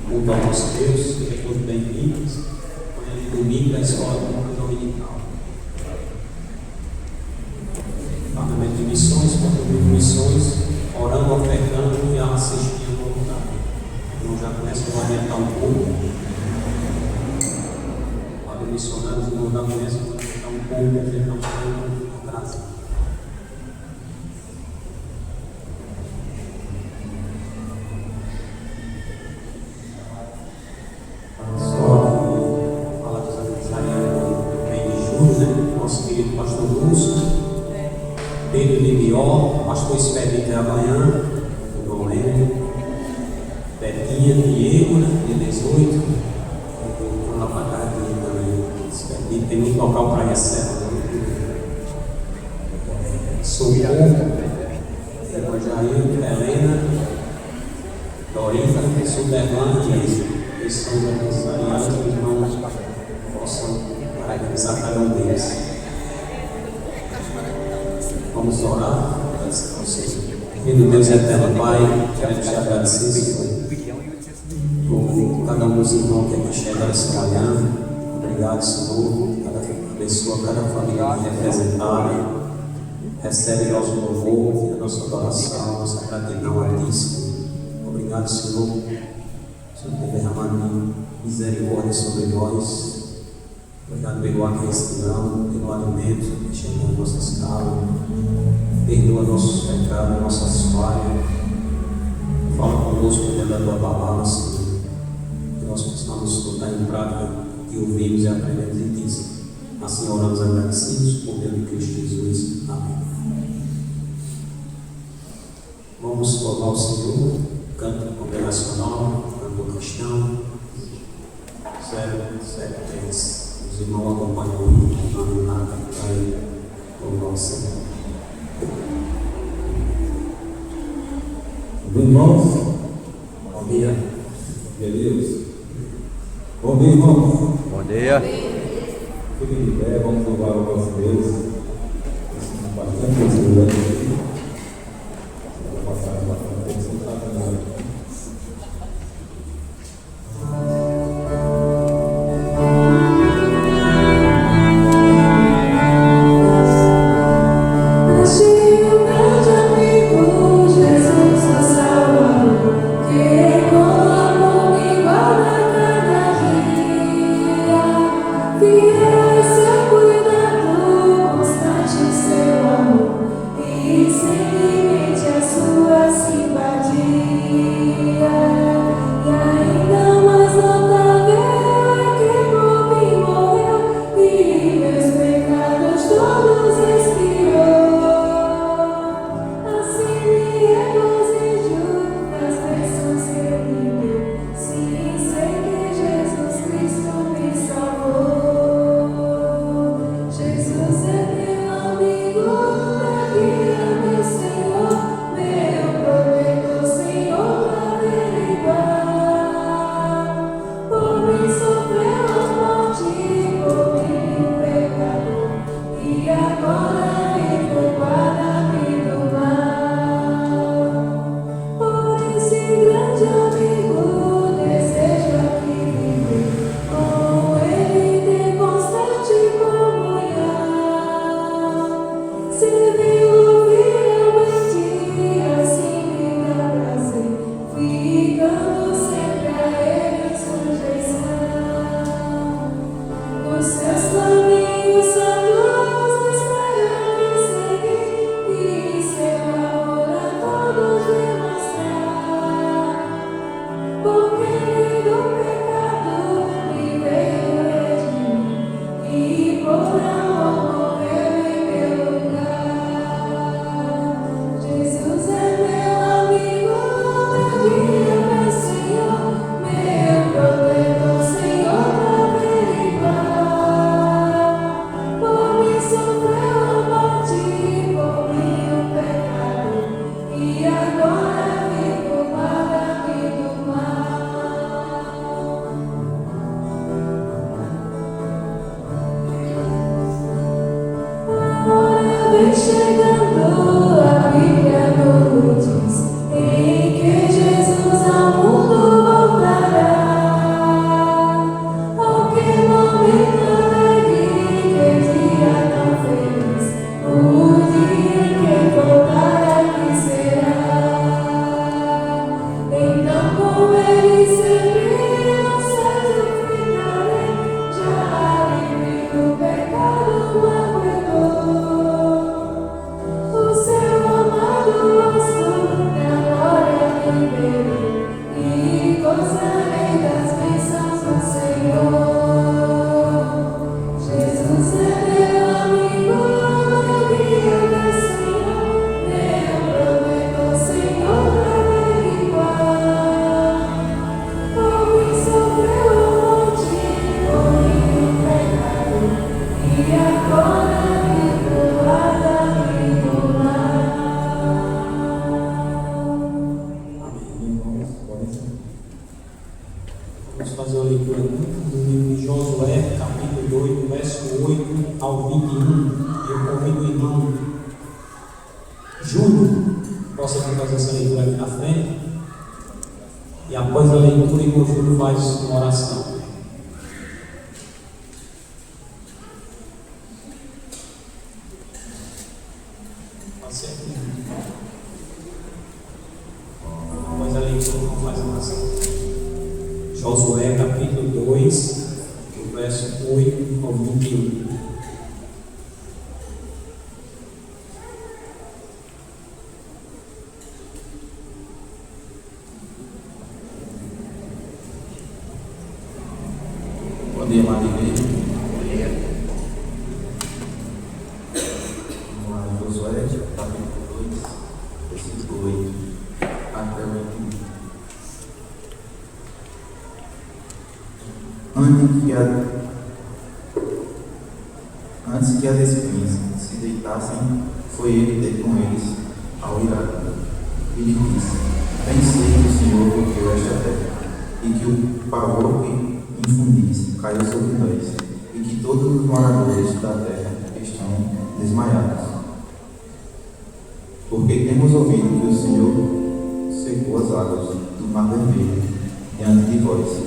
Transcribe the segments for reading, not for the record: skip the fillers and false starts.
Culto ao nosso Deus, sejam todos bem-vindos. Amanhã de domingo da escola pública dominical. Departamento de missões, contribuir com missões, orando, ofertando e assistindo ao voluntário. Então já começa a orientar um pouco. Padre missionários, não já começa a orientar um pouco, a gente não está atrasado. Nosso querido pastor Lúcio, Pedro Limió, pastor Expedito amanhã, o Dom Lênin, Betinha, Diego, dia 18, vou lá para cá também, Expedito, tem muito local para reserva, Socorro, Jair, Helena, Dorita, Suderlândia, que são aniversariados, que os irmãos possam parabenizar cada um deles. Vamos orar. Querido Deus eterno Pai, quero te agradecer, Senhor, por cada um dos irmãos que aqui chegaram essa manhã. Obrigado, Senhor. Abençoa cada família representada. Recebe nosso louvor, a nossa adoração, a nossa gratidão a Ti, Senhor. Obrigado, Senhor, por ter derramado misericórdia sobre nós. Obrigado pelo aquecimento, pelo alimento que chegou em nossas casas. Perdoa nossos pecados, nossas falhas. Fala conosco dentro da tua palavra, Senhor. Que nós possamos botar em prática e ouvirmos e aprendemos em ti, Senhor. Assim oramos agradecidos por meio de Cristo Jesus. Amém. Vamos louvar o Senhor. Canto congregacional, canto cristão. 073. Os irmãos acompanham o hino na capital louvar o Senhor. Irmãos, bom dia. Beleza? Bom dia, irmãos. Bom dia. Fiquem de pé, vamos louvar o nosso Deus. Bastante pessoas aqui. Vou passar bastante tempo sentado agora. Isso Vamos fazer uma leitura do livro de Josué, capítulo 2, do verso 8 ao 21. Eu convido o irmão Júlio, possa fazer essa leitura aqui na frente. E após a leitura, o irmão Júlio faz uma oração. Após a leitura, o irmão faz uma oração. Josué, capítulo 2, do verso 8 ao 21. Bom dia, amada igreja. Vamos lá, Josué, capítulo 2, versículo 8 até o 21. Antes que as espinhas se deitassem, foi ele ter com eles ao Iraque. E lhe disse: Bem sei que o Senhor bloqueou esta terra, e que o pavor que infundis caiu sobre nós, e que todos os moradores da terra estão desmaiados. Porque temos ouvido que o Senhor secou as águas do Mar Vermelho diante de vós,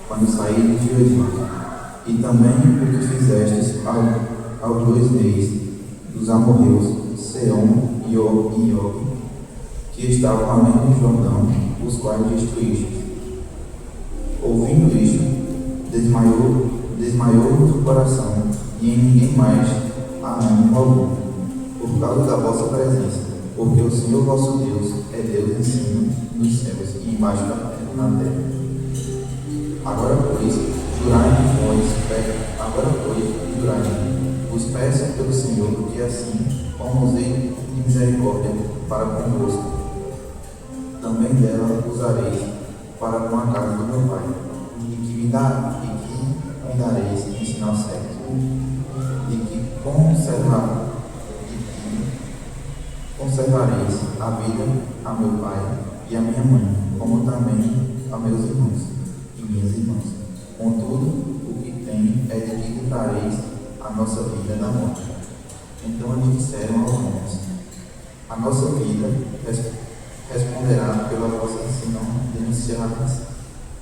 quando saíram de Egito, e também o que fizestes aos 2 reis dos amorreus, Sehom e Og, que estavam além do Jordão, os quais destruístes. Ouvindo isto, desmaiou o coração, e em ninguém mais há ânimo algum, por causa da vossa presença, porque o Senhor vosso Deus é Deus em cima dos céus e embaixo na terra. Agora, pois, vos peço pelo Senhor que assim, como usei de misericórdia para convosco, também dela usareis para com a casa do meu Pai, e que me dareis em sinal certo, e que conservareis a vida a meu pai e a minha mãe, como também a meus irmãos e minhas irmãs. Contudo, o que tem é de que livrareis a nossa vida da morte. Então lhe disseram aos homens: a nossa vida responderá pela vossa se não denunciardes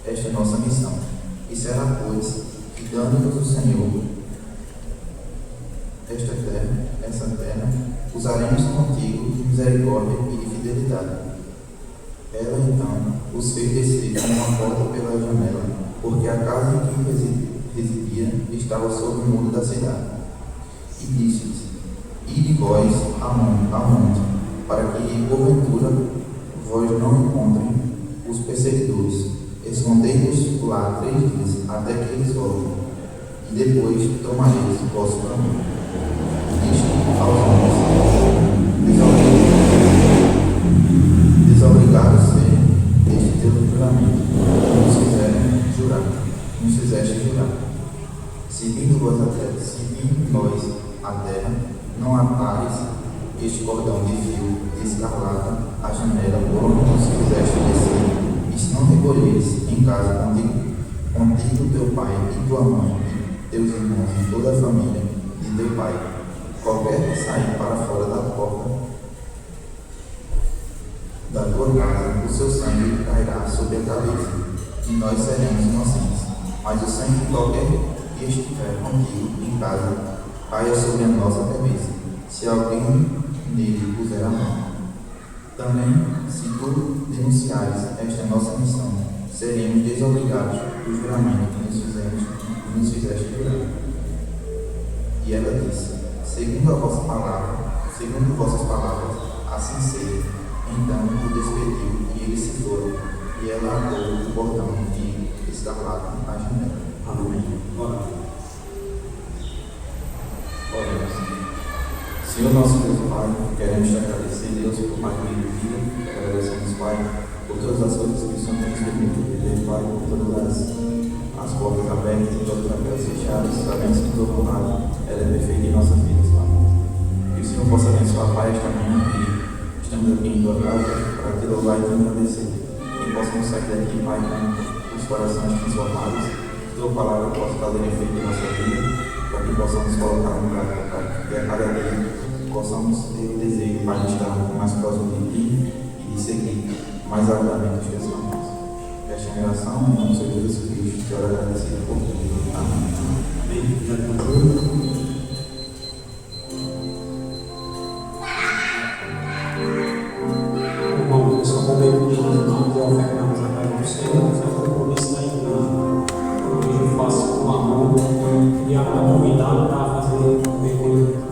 esta nossa missão. E será, pois, que dando-nos o Senhor essa terra, usaremos contigo de misericórdia e de fidelidade. Ela então os fez descer com uma porta pela janela, porque a casa em que residia estava sob o muro da cidade. E disse-lhes: Ide vós ao monte, para que porventura vós não encontrem os perseguidores. Escondei-vos lá 3 dias, até que eles voltem, e depois tomareis o vosso caminho. Isto aos homens desobrigaram-se deste teu juramento, nos fizeste jurar. Se vindo nós a terra, não atares este cordão de fio de escarlata à janela por onde nos fizeste descer, e se não recolheres em casa contigo teu pai e tua mãe, e teus irmãos e toda a família de teu pai, qualquer que sair para fora da porta da tua casa, o seu sangue cairá sobre a cabeça, e nós seremos inocentes. Mas o sangue de qualquer que estiver contigo em casa caia sobre a nossa cabeça, se alguém nele puser a mão. Também, se tu denunciares esta nossa missão, seremos desobrigados do juramento que nos fizeste jurar. E ela disse: segundo vossas palavras, assim seja. Então o despediu e eles se foram, e ela abriu o portão de escarlata à janela. Amém. Oremos. Senhor nosso Deus Pai, queremos te agradecer, Deus, por mais um dia de vida. Agradecemos, Pai, por todas as coisas que o Senhor tem nos permitido viver, Pai, por todas as portas abertas e todas aquelas fechadas. Sabemos que toda vontade ela é perfeita em nossas vidas, Pai. Que o Senhor possa abençoar, Pai, esta manhã que estamos aqui em tua casa para te louvar e te agradecer. Que possamos sair daqui, Pai, com o os corações transformados, que tua palavra possa fazer efeito em nossa vida, para que possamos colocar em prática, para que a cada dia possamos ter o desejo para estar mais próximo de ti e de seguir mais ardamente os teus caminhos. Esta é a minha oração, em nome de Jesus Cristo, te oro agradecido por tudo. Amém. Irmão, esse é o momento de nós ofertarmos a casa do Senhor, fazer um compromisso da igreja. Eu faço com amor e a convidar para fazer o mergulho.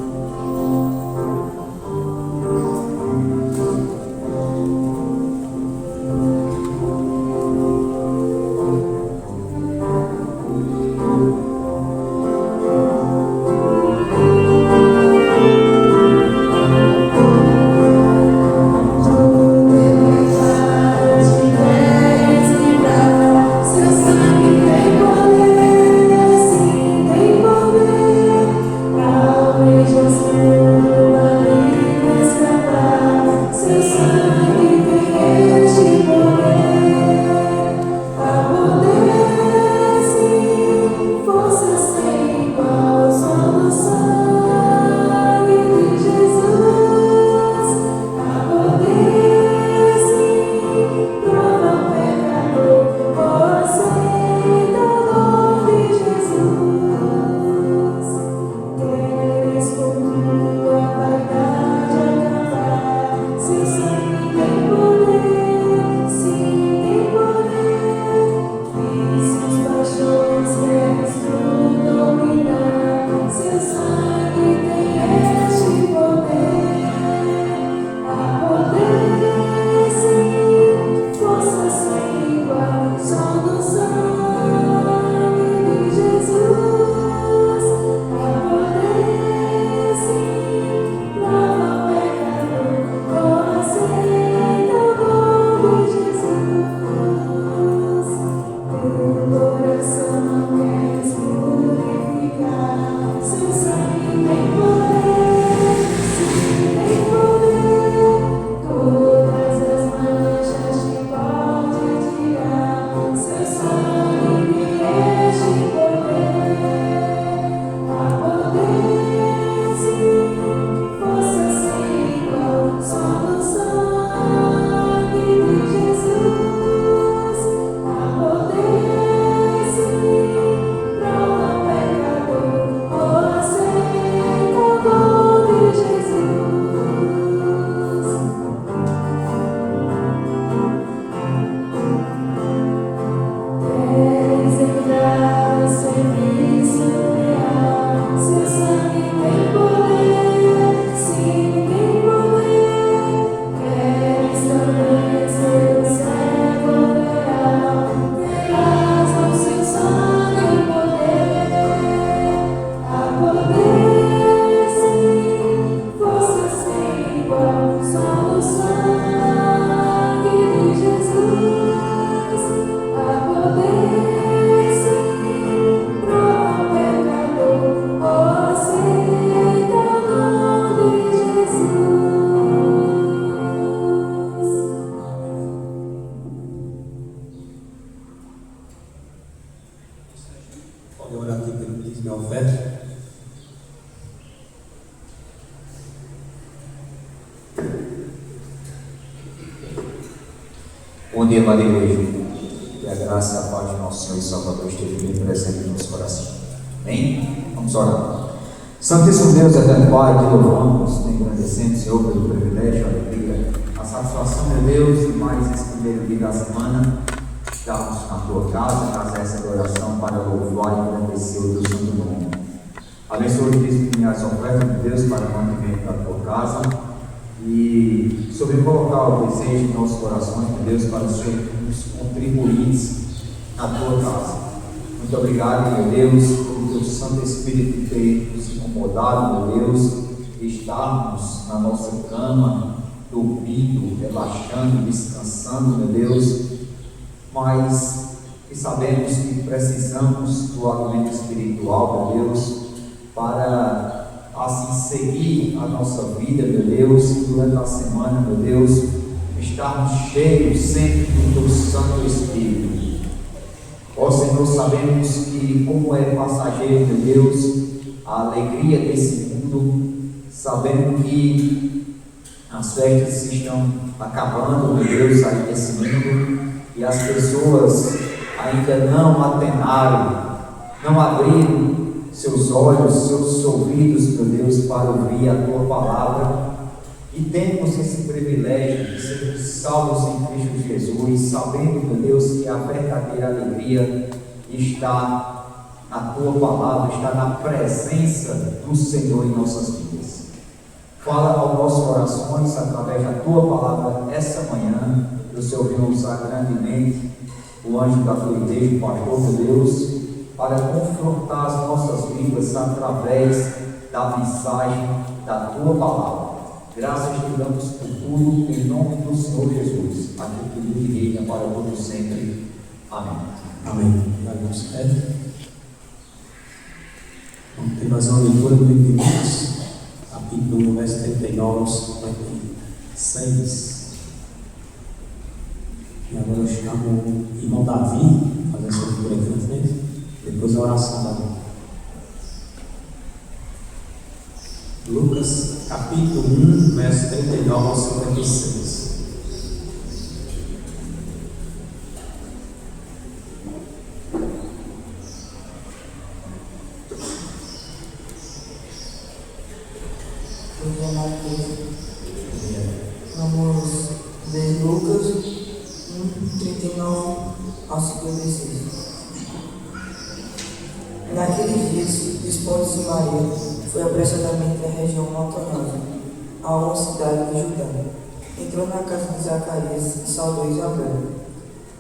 Bom dia, Maria Igreja. Que a graça e a paz de nosso Senhor e Salvador esteja bem presente no nosso coração. Amém? Vamos orar. Santíssimo Deus, eterno Pai, te louvamos, te agradecemos, Senhor, pelo privilégio, a alegria, a satisfação, meu Deus, de mais esse primeiro dia da semana, estarmos na tua casa, fazer essa adoração para louvar e agradecer o teu santo nome. Abençoe e as ofertas de Deus para o mantimento da tua casa e sobre colocar o desejo em nossos corações, meu Deus, para sermos contribuintes na tua casa. Muito obrigado, meu Deus, pelo teu Santo Espírito ter nos incomodado, meu Deus, de estarmos na nossa cama, dormindo, relaxando, descansando, meu Deus, mas que sabemos que precisamos do alimento espiritual, meu Deus, para assim seguir a nossa vida, meu Deus, durante a semana, meu Deus, estarmos cheios sempre do teu Santo Espírito. Ó Senhor, sabemos que como é passageiro, meu Deus, a alegria desse mundo, sabendo que as festas estão acabando, meu Deus, aí desse mundo, e as pessoas ainda não atenaram, não abriram seus olhos, seus ouvidos, meu Deus, para ouvir a Tua palavra, e temos esse privilégio de sermos salvos em Cristo Jesus, sabendo, meu Deus, que a verdadeira alegria está na Tua palavra, está na presença do Senhor em nossas vidas. Fala aos nossos corações através da Tua palavra essa manhã. O Senhor venha usar grandemente o anjo da fluidez, o pastor de Deus, para confrontar as nossas vidas através da mensagem da Tua palavra. Graças te damos por tudo, em nome do Senhor Jesus, aquele que vive e reina para todo sempre. Amém. Amém. Vamos pé. Vamos ter mais uma leitura do livro de Lucas, capítulo 1, verso 39 ao 56. E agora eu chamo o irmão Davi, fazer essa leitura aqui na frente, depois a oração da Lucas, capítulo 1, verso 39 ao 56. Vamos ler Lucas 1, 39 ao 56. Naqueles dias, dispondo-se Maria, foi apressadamente à região montanhosa, a uma cidade de Judá. Entrou na casa de Zacarias e saudou Isabel.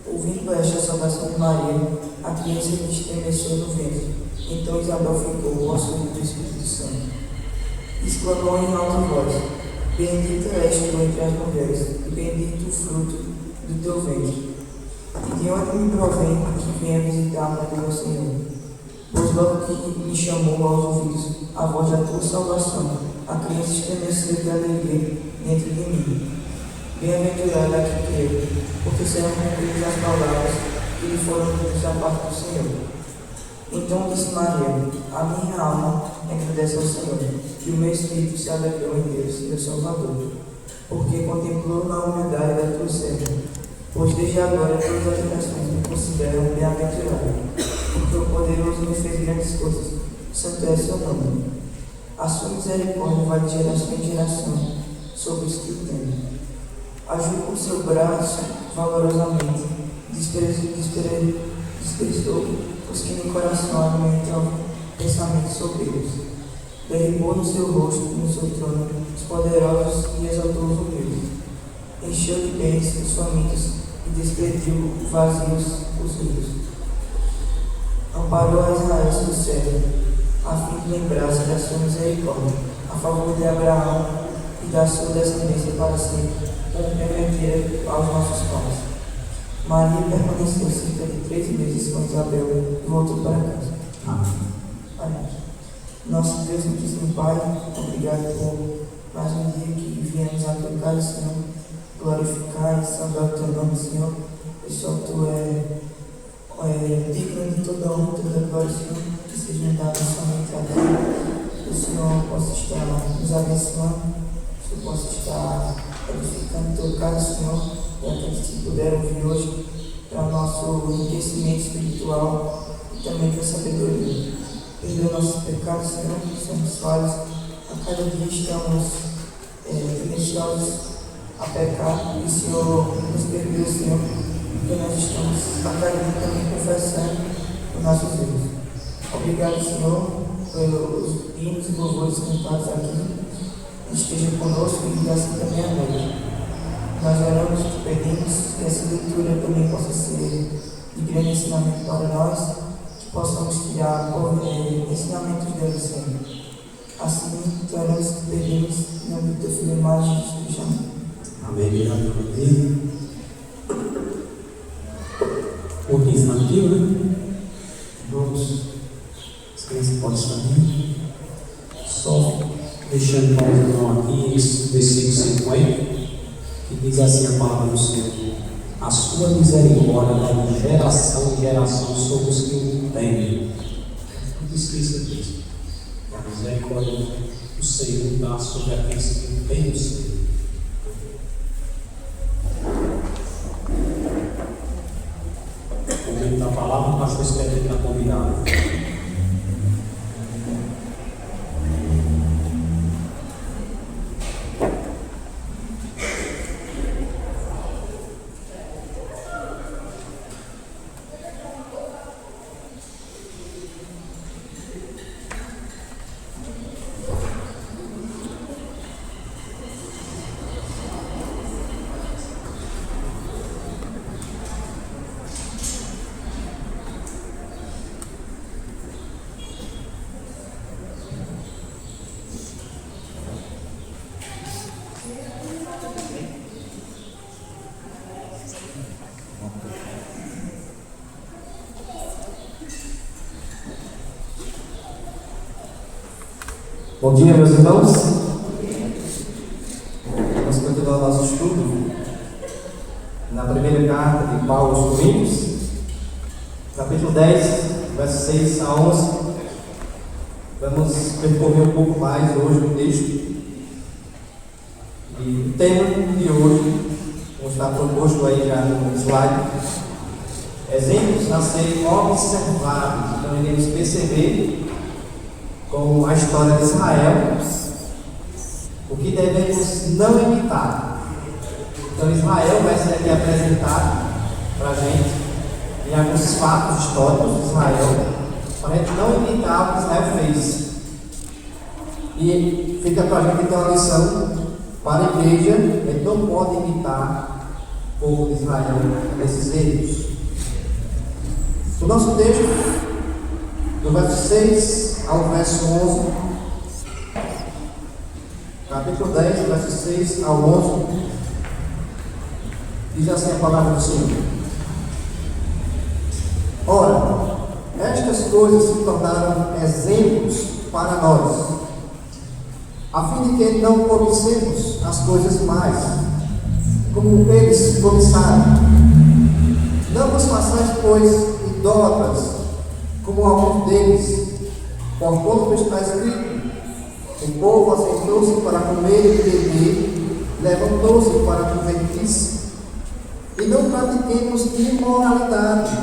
Ouvindo esta saudação de Maria, a criança lhe estremeceu no ventre. Então Isabel ficou possuída do Espírito Santo. Exclamou em alta voz: Bendita és tu entre as mulheres, e bendito o fruto do teu ventre. E de onde me provém que venha visitar-me do meu Senhor? Pois logo que me chamou aos ouvidos a voz da tua salvação, a criança estremeceu de alegria dentro de mim. Bem-aventurada a que creu, porque serão cumpridas as palavras que lhe foram ditas da parte do Senhor. Então disse Maria: a minha alma agradece ao Senhor, e o meu espírito se alegrou em Deus, meu Salvador, porque contemplou na humildade da tua serva. Pois desde agora todas as gerações me consideram bem-aventurada, porque o poderoso me fez grandes coisas, santo é seu nome. A sua misericórdia vai de geração em geração sobre os que o temem. Agiu com seu braço valorosamente, desprezou os que no coração alimentam pensamentos soberbos. Derribou no seu rosto, no seu trono, os poderosos e exaltou os humildes. Encheu de bens os famintos e despediu vazios os ricos. Amparou a Israel seu servo, a fim de lembrar-se da sua misericórdia, a favor de Abraão e da sua descendência para sempre, como prometera aos nossos pais. Maria permaneceu cerca de 3 meses com Isabel e voltou para casa. Amém. Nosso Deus e Cristo Pai, obrigado por mais um dia que viemos à tua casa, Senhor, glorificar e saudar o teu nome, Senhor. E só tu é digno de toda honra, toda glória, Senhor, que seja dado somente a ti. Que o Senhor possa estar nos abençoando, que o Senhor possa estar edificando o teu casa, Senhor, e aqueles que puderam vir hoje para o nosso enriquecimento espiritual e também para a sabedoria. Perdoa nossos pecados, Senhor, que somos falhos. A cada dia estamos tendenciosos a pecar, e o Senhor nos perdoa, Senhor, porque nós estamos a cada dia também confessando os nossos erros. Obrigado, Senhor, pelos hinos e louvores cantados aqui. Esteja conosco e assim também a noite. Nós oramos e te pedimos que essa leitura também possa ser de grande ensinamento para nós, que possamos tirar ensinamentos dele, Senhor. Assim, te oramos e te pedimos em nome do teu filho mais Jesus. Amém. Amém. Outro infantil, né? Vamos. As crianças podem sair. Só deixando para o irmão aqui, esse versículo 50, que diz assim a palavra do Senhor: A sua misericórdia vai de geração em geração sobre os que o temem. Não esqueça disso. A misericórdia do Senhor dá sobre aqueles que o temem o Senhor. O momento da palavra, o pastor Estevão está convidado. Bom dia, meus irmãos. Vamos continuar nosso estudo na primeira carta de Paulo aos Coríntios, capítulo 10, versos 6 a 11. Vamos percorrer um pouco mais hoje o texto. E o tema de hoje, como está proposto aí já no slide, exemplos a serem observados. Então, iremos perceber, como a história de Israel, o que devemos não imitar. Então Israel vai ser aqui apresentado para a gente em alguns fatos históricos de Israel, para a gente não imitar o que Israel fez. E fica para a gente ter uma lição para a igreja: a gente não pode imitar o povo de Israel nesses erros. O nosso texto, do verso 6 ao verso 11, capítulo 10, verso 6 ao 11, diz assim a palavra do Senhor: Ora, estas coisas se tornaram exemplos para nós, a fim de que não cobicemos as coisas mais, como eles cobiçaram. Não vos façais, pois, idólatras, como alguns deles, porquanto está escrito: o povo assentou-se para comer e beber, levantou-se para divertir-se. E não pratiquemos imoralidade,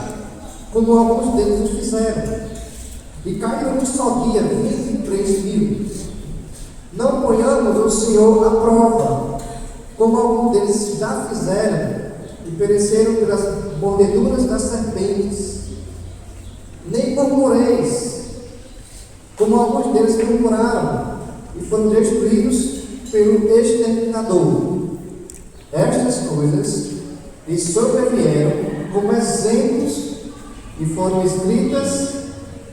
como alguns deles o fizeram, e caíram um só dia 23 mil. Não ponhamos o Senhor à prova, como alguns deles já fizeram, e pereceram pelas mordeduras das serpentes. Nem murmureis, como alguns deles murmuraram, e foram destruídos pelo exterminador. Estas coisas lhes sobrevieram como exemplos, e foram escritas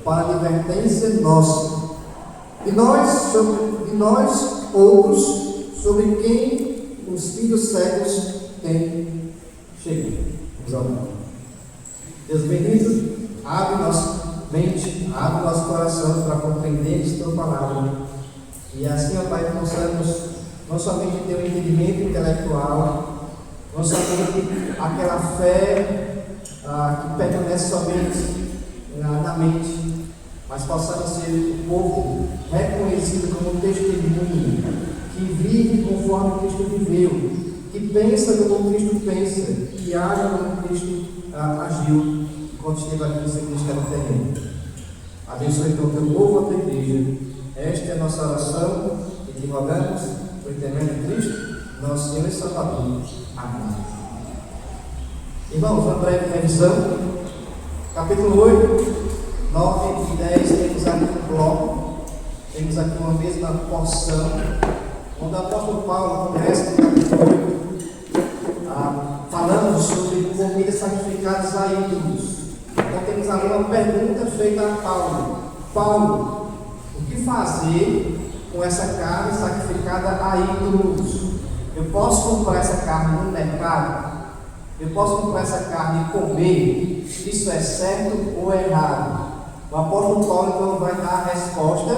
para a advertência nossa. E nós outros, sobre quem os filhos cegos têm chegado. Vamos orar. Deus bendito, abre nossa mente, abre nosso coração para compreender esta tua palavra. E assim, ó Pai, possamos não somente ter um entendimento intelectual, não somente aquela fé que permanece somente na mente, mas possamos ser o povo reconhecido como testemunho, que vive conforme Cristo viveu, que pensa como Cristo pensa, que age como Cristo agiu quando esteve aqui em Cristo no terreno. Abençoe então o teu povo, a tua igreja. Esta é a nossa oração e te rogamos por intermédio de Cristo, nosso Senhor e Salvador. Amém. Irmãos, uma breve revisão. Capítulo 8, 9 e 10, temos aqui um bloco, temos aqui uma mesma porção, onde o apóstolo Paulo começa no capítulo 8, falando sobre comidas sacrificadas a ídolos. Então temos ali uma pergunta feita a Paulo: Paulo, o que fazer com essa carne sacrificada a ídolos? Eu posso comprar essa carne no mercado? Eu posso comprar essa carne e comer? Isso é certo ou é errado? O apóstolo Paulo então vai dar a resposta,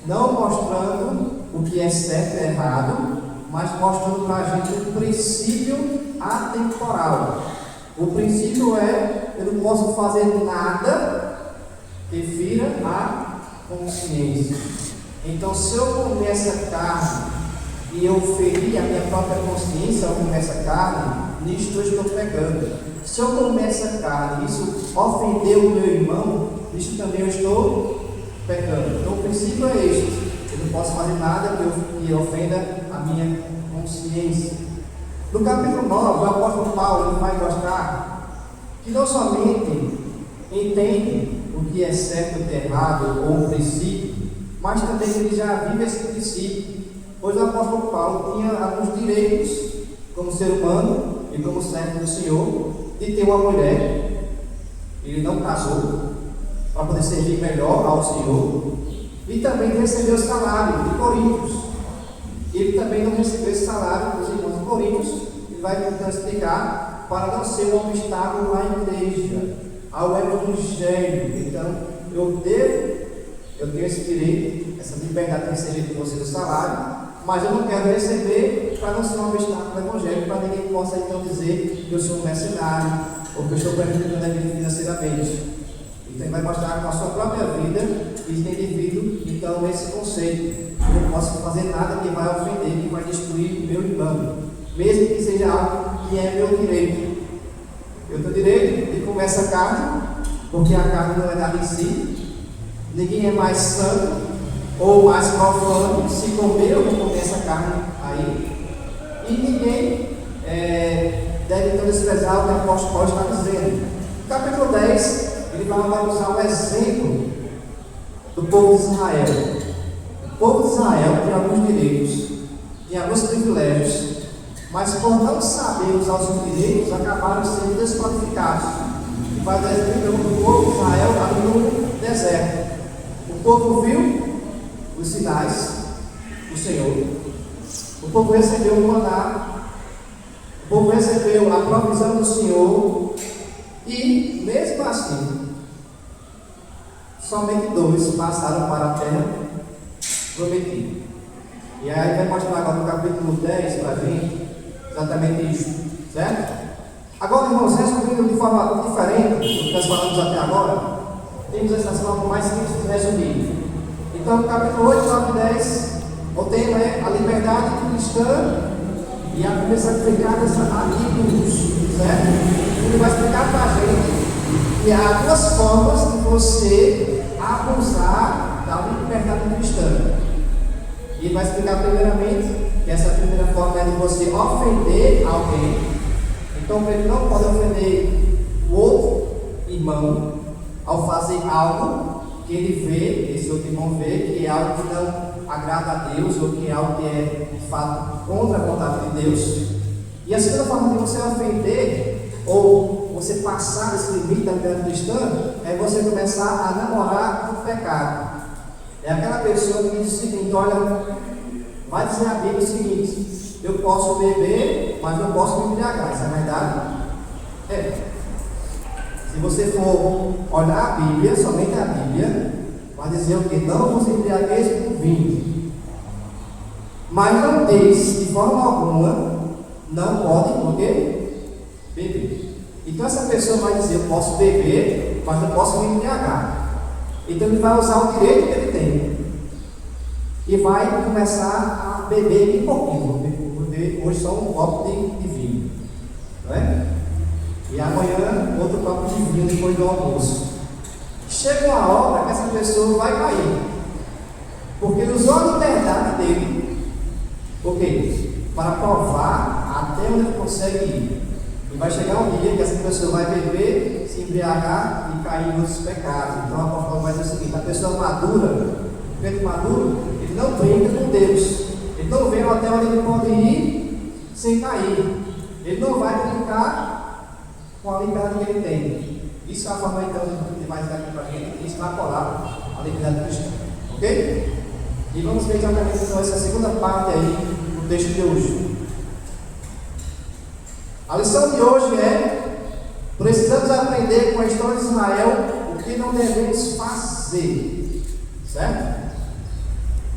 não mostrando o que é certo e errado, mas mostrando para a gente um princípio atemporal. O princípio é: eu não posso fazer nada que fira a consciência. Então, se eu comer essa carne e eu ferir a minha própria consciência ao comer essa carne, nisto eu estou pecando. Se eu comer essa carne e isso ofender o meu irmão, nisto também eu estou pecando. Então, o princípio é este: eu não posso fazer nada que ofenda a minha consciência. No capítulo 9, o apóstolo Paulo ele vai mostrar que não somente entende o que é certo e errado ou um princípio, mas também ele já vive esse princípio, pois o apóstolo Paulo tinha alguns direitos como ser humano e como servo do Senhor, de ter uma mulher. Ele não casou para poder servir melhor ao Senhor, e também de receber o salário de Coríntios. Ele também não recebeu esse salário dos irmãos de Coríntios, e vai tentar explicar, para não ser um obstáculo à igreja, ao evangelho. Então, eu tenho esse direito, essa liberdade de receber de você o salário, mas eu não quero receber para não ser um obstáculo ao evangelho, para ninguém possa então dizer que eu sou um mercenário, ou que eu estou prejudicando a vida financeiramente. Então ele vai mostrar com a sua própria vida e tem vivido então esse conceito. Eu não posso fazer nada que vai ofender, que vai destruir o meu irmão, mesmo que seja algo que é meu direito. Eu tenho direito de comer essa carne, porque a carne não é nada em si. Ninguém é mais santo ou mais profano se comer ou não comer essa carne aí. E ninguém deve então desprezar o que o apóstolo Paulo está dizendo. No capítulo 10, ele vai usar um exemplo do povo de Israel. O povo de Israel tem alguns direitos, tem alguns privilégios, mas por não saber usar os seus direitos, acabaram sendo desqualificados. E vai dar exemplo do povo de Israel ali no deserto. O povo viu os sinais do Senhor. O povo recebeu o maná. O povo recebeu a provisão do Senhor. E, mesmo assim, somente 2 passaram para a terra prometida. E aí vai mostrar agora no capítulo 10 para a gente exatamente isso, certo? Agora, irmãos, resumindo de forma diferente do que nós falamos até agora, temos essa forma mais simples de resumir. Então, no capítulo 8, 9 e 10, o tema é a liberdade cristã e a primeira sacrificada a ídolos, certo? Ele vai explicar para a gente que há 2 formas de você abusar da liberdade cristã. E ele vai explicar primeiramente que essa primeira forma é de você ofender alguém. Então ele não pode ofender o outro irmão ao fazer algo que ele vê, esse outro irmão vê, que é algo que não agrada a Deus, ou que é algo que é de fato contra a vontade de Deus. E a segunda forma de você ofender, ou você passar esse limite da liberdade cristã, é você começar a namorar o pecado. É aquela pessoa que diz o seguinte: olha, vai dizer a Bíblia o seguinte: eu posso beber, mas não posso me embriagar. Isso é verdade? É. Se você for olhar a Bíblia, somente a Bíblia, vai dizer o que? Não vos embriagueis com vinho. Mas não diz, de forma alguma, não pode, por quê? Beber. Então essa pessoa vai dizer: eu posso beber, mas não posso me embriagar. Então ele vai usar o direito que ele tem e vai começar a beber bem pouquinho, porque hoje só um copo de vinho, não é? E amanhã outro copo de vinho depois do almoço. Chega uma hora que essa pessoa vai cair, porque ele usou a liberdade dele, porque para provar até onde ele consegue ir. E vai chegar um dia que essa pessoa vai beber, se embriagar e cair em outros pecados. Então a apóstolo vai dizer o seguinte: a pessoa madura, o crente maduro, ele não brinca com Deus. Ele não vê até onde ele pode ir sem cair. Ele não vai brincar com a liberdade que ele tem. Isso é a forma então de mais aqui para a gente extrapolar a liberdade cristã. Ok? E vamos ver exatamente então essa segunda parte aí do texto de hoje. A lição de hoje é: precisamos aprender com a história de Israel o que não devemos fazer. Certo?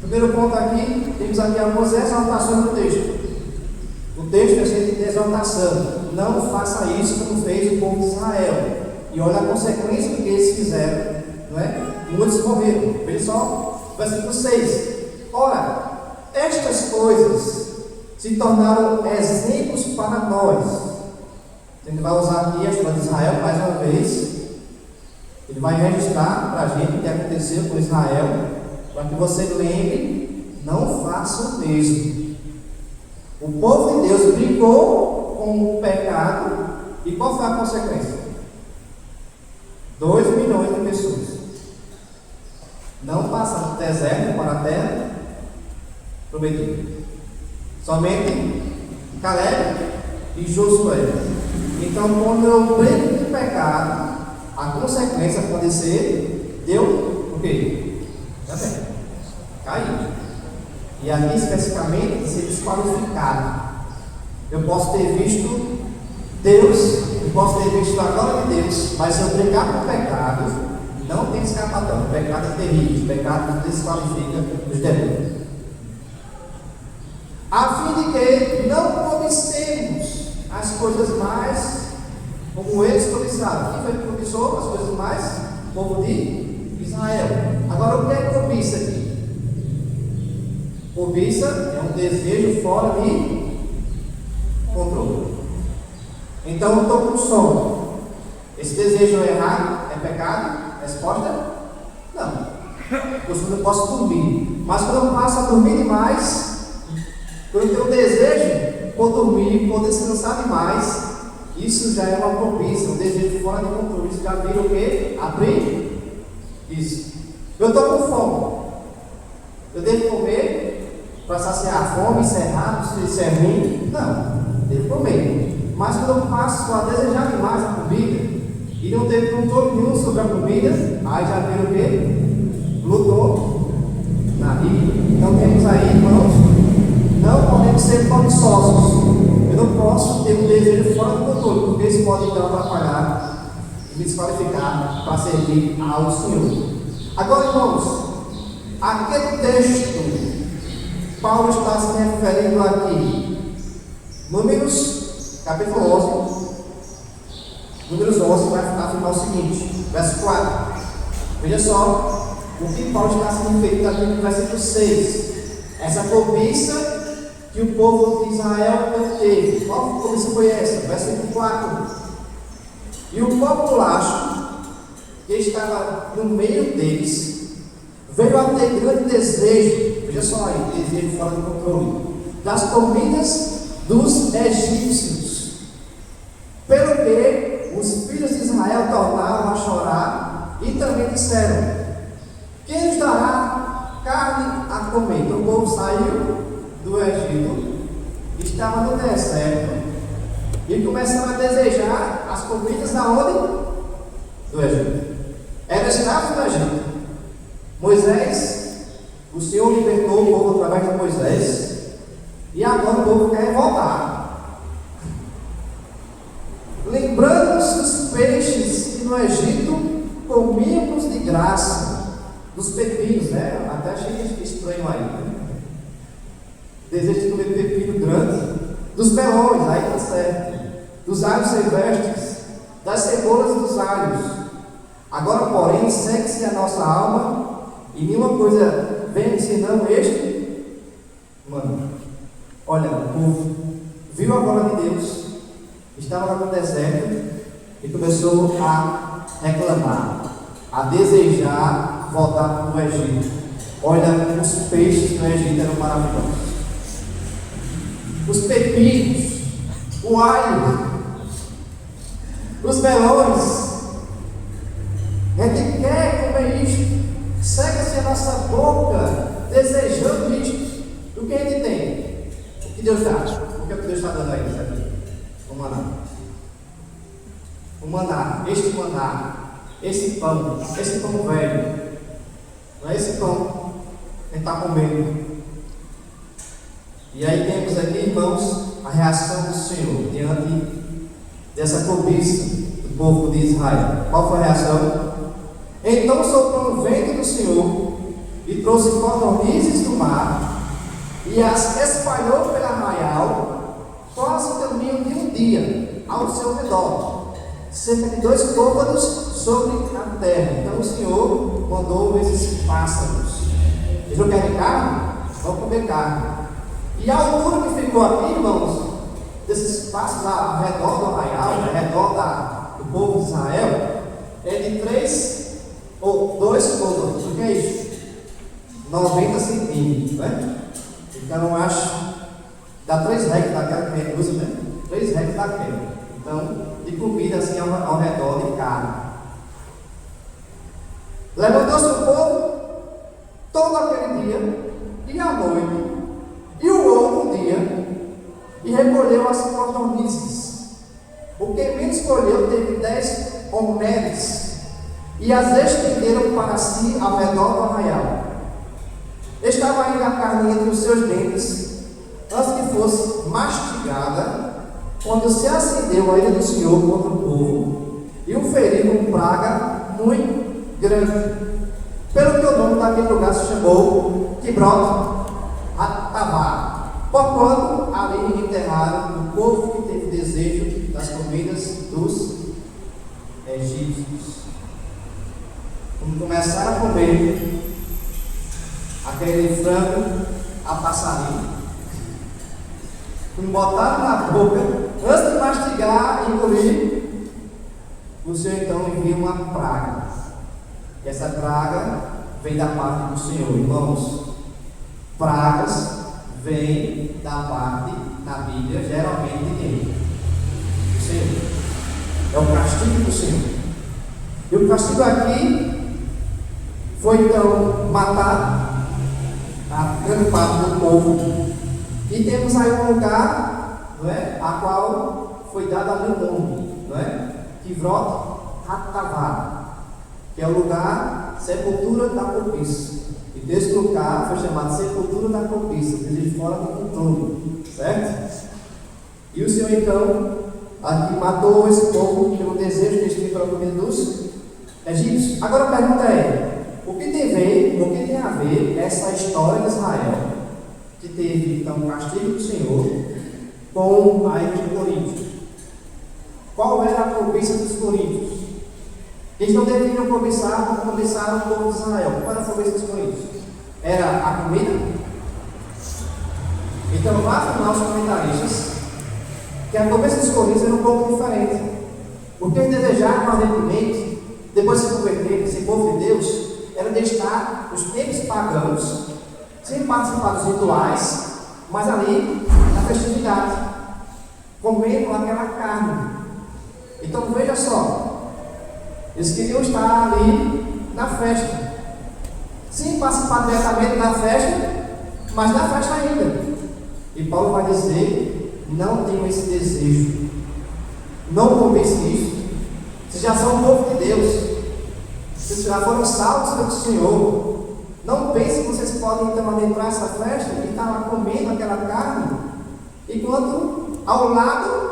Primeiro ponto aqui, temos aqui algumas exaltações do texto. O texto é cheio de exaltação. não faça isso como fez o povo de Israel. E olha a consequência do que eles fizeram, não é? Muitos morreram. Veja só, versículo 6. Ora, estas coisas se tornaram exemplos para nós. A gente vai usar aqui a história de Israel mais uma vez. Ele vai registrar para a gente o que aconteceu com Israel, para que você lembre, não faça o mesmo. O povo de Deus brincou com o pecado, e qual foi a consequência? 2 milhões de pessoas não passaram do deserto para a terra prometida. Somente Caleb e Josué. Então, quando eu brinco com o pecado, a consequência pode ser, deu o quê? Também caiu. E aqui especificamente ser desqualificado. Eu posso ter visto Deus, eu posso ter visto a glória de Deus, mas se eu brincar com o pecado, não tem escapatória. O pecado é terrível, o pecado nos desqualifica dos demônios. A fim de que não cobicemos as coisas mais como eles cobiçaram. Quem foi que cobiçou as coisas mais? O povo de Israel. Agora, o que é cobiça aqui? Cobiça é um desejo fora de controle. Então, eu estou com sono. Esse desejo é errado? É pecado? Resposta? Não. Eu não posso dormir. Mas quando eu passo a dormir demais, quando eu tenho desejo por dormir, por descansar demais, isso já é uma cobiça, um desejo fora de controle. Isso já vira o quê? Abrir isso. Eu estou com fome. Eu devo comer para saciar a fome, encerrar, se é ruim? Não, devo comer. Mas quando eu passo a desejar demais a comida e não ter controle nenhum sobre a comida, aí já vira o quê? Lutou na vida. Então temos aí, irmãos, não podemos ser cobiçosos. Eu não posso ter um desejo fora do controle, porque isso pode então atrapalhar e me desqualificar para servir ao Senhor. Agora, irmãos, aquele texto, Paulo está se referindo aqui, Números, capítulo 11, Números 11, vai afirmar o seguinte, verso 4. Veja só o que Paulo está se referindo aqui no versículo 6. Essa cobiça que o povo de Israel teve. Qual cobiça foi essa? Versículo 4. E o populacho que estava no meio deles veio a ter grande desejo, veja só aí, desejo fora do controle, das comidas dos egípcios, pelo que os filhos de Israel tornaram a chorar e também disseram: quem nos dará carne a comer? Então o povo saiu do Egito, estava no deserto e começaram a desejar as comidas da onde? Do Egito. Era escravo do Egito. Moisés, o Senhor libertou o povo através de Moisés, e agora o povo quer voltar. Lembrando-nos dos peixes que no Egito comíamos de graça, dos pepinos, né? Até achei estranho aí, né? Desejo de comer pepino grande, dos melões, aí está certo, dos alhos silvestres, das cebolas e dos alhos. Agora, porém, segue-se a nossa alma, e nenhuma coisa vem senão este. Mano, olha, o povo viu a glória de Deus, estava lá no deserto e começou a reclamar, a desejar voltar para o Egito. Olha, os peixes do Egito eram maravilhosos. Os pepinos, o alho, os melões. A gente quer comer isto, segue-se a nossa boca desejando isto. O que a gente tem? O que Deus dá? O que Deus está dando aí? Sabe? O maná. O maná, este maná, esse pão velho. Não é esse pão que a gente está comendo. E aí temos aqui, irmãos, a reação do Senhor diante dessa cobiça do povo de Israel. Qual foi a reação? Então soprou o vento do Senhor e trouxe codornizes do mar e as espalhou pelo arraial, quase o caminho de um dia, ao seu redor, cerca de 2 côvados sobre a terra. Então o Senhor mandou esses pássaros. Eles não querem carne? Vão comer carne. E a altura que ficou aqui, irmãos, desses pássaros ao redor do arraial, ao redor do povo de Israel, é de 3 ou 2 côvados. O que é isso? 90 centímetros, né? Então eu acho dá 3 réguas daquela que a gente usa, né? 3 réguas daquela. Então, de comida assim ao redor de carne. Levantou-se o povo todo aquele dia e à noite, e o outro dia, e recolheu as codornizes. O que menos colheu teve 10 homeres, e as estenderam para si ao redor do arraial. Estava ainda a carne entre os seus dentes, antes que fosse mastigada, quando se acendeu a ira do Senhor contra o povo, e o feriu com praga muito grande. Pelo que o nome daquele lugar se chamou Quibrote Hattaavá, porquanto ali enterraram o povo que teve desejo das comidas dos egípcios. Quando começaram a comer aquele frango a passarinho, quando botaram na boca, antes de mastigar e engolir, o Senhor então envia uma praga. E essa praga vem da parte do Senhor. Irmãos, pragas vêm da parte, na Bíblia, geralmente de quem? Do Senhor. É o castigo do Senhor. E o castigo aqui foi então matar a grande parte do povo. E temos aí um lugar, não é, a qual foi dado ali o nome, não é? Quibrote Hattaavá, que é o lugar sepultura da cobiça. E desse lugar foi chamado sepultura da cobiça, de fora do controle, certo? E o Senhor então aqui matou esse povo pelo desejo que eles tinham pela comida dos egípcios. Agora a pergunta é: o que tem a ver essa história de Israel, que teve então o castigo do Senhor, com a ira de Coríntios? Qual era a cobiça dos coríntios? Eles não deveriam cobiçar como cobiçaram o povo de Israel. Qual era a cobiça dos coríntios? Era a comida? Então lá afirmar os comentaristas que a cobiça dos coríntios era um pouco diferente. O que eles desejavam ardentemente, depois de se converter, esse povo de Deus, era deixar os tempos pagãos, sem participar dos rituais, mas ali na festividade, comendo aquela carne. Então veja só, eles queriam estar ali na festa, sem participar diretamente da festa, mas na festa ainda. E Paulo vai dizer: não tenham esse desejo, não cobice isso. Vocês já são o povo de Deus, vocês já foram salvos pelo Senhor. Não pensem que vocês podem então adentrar essa festa e estar lá comendo aquela carne, enquanto ao lado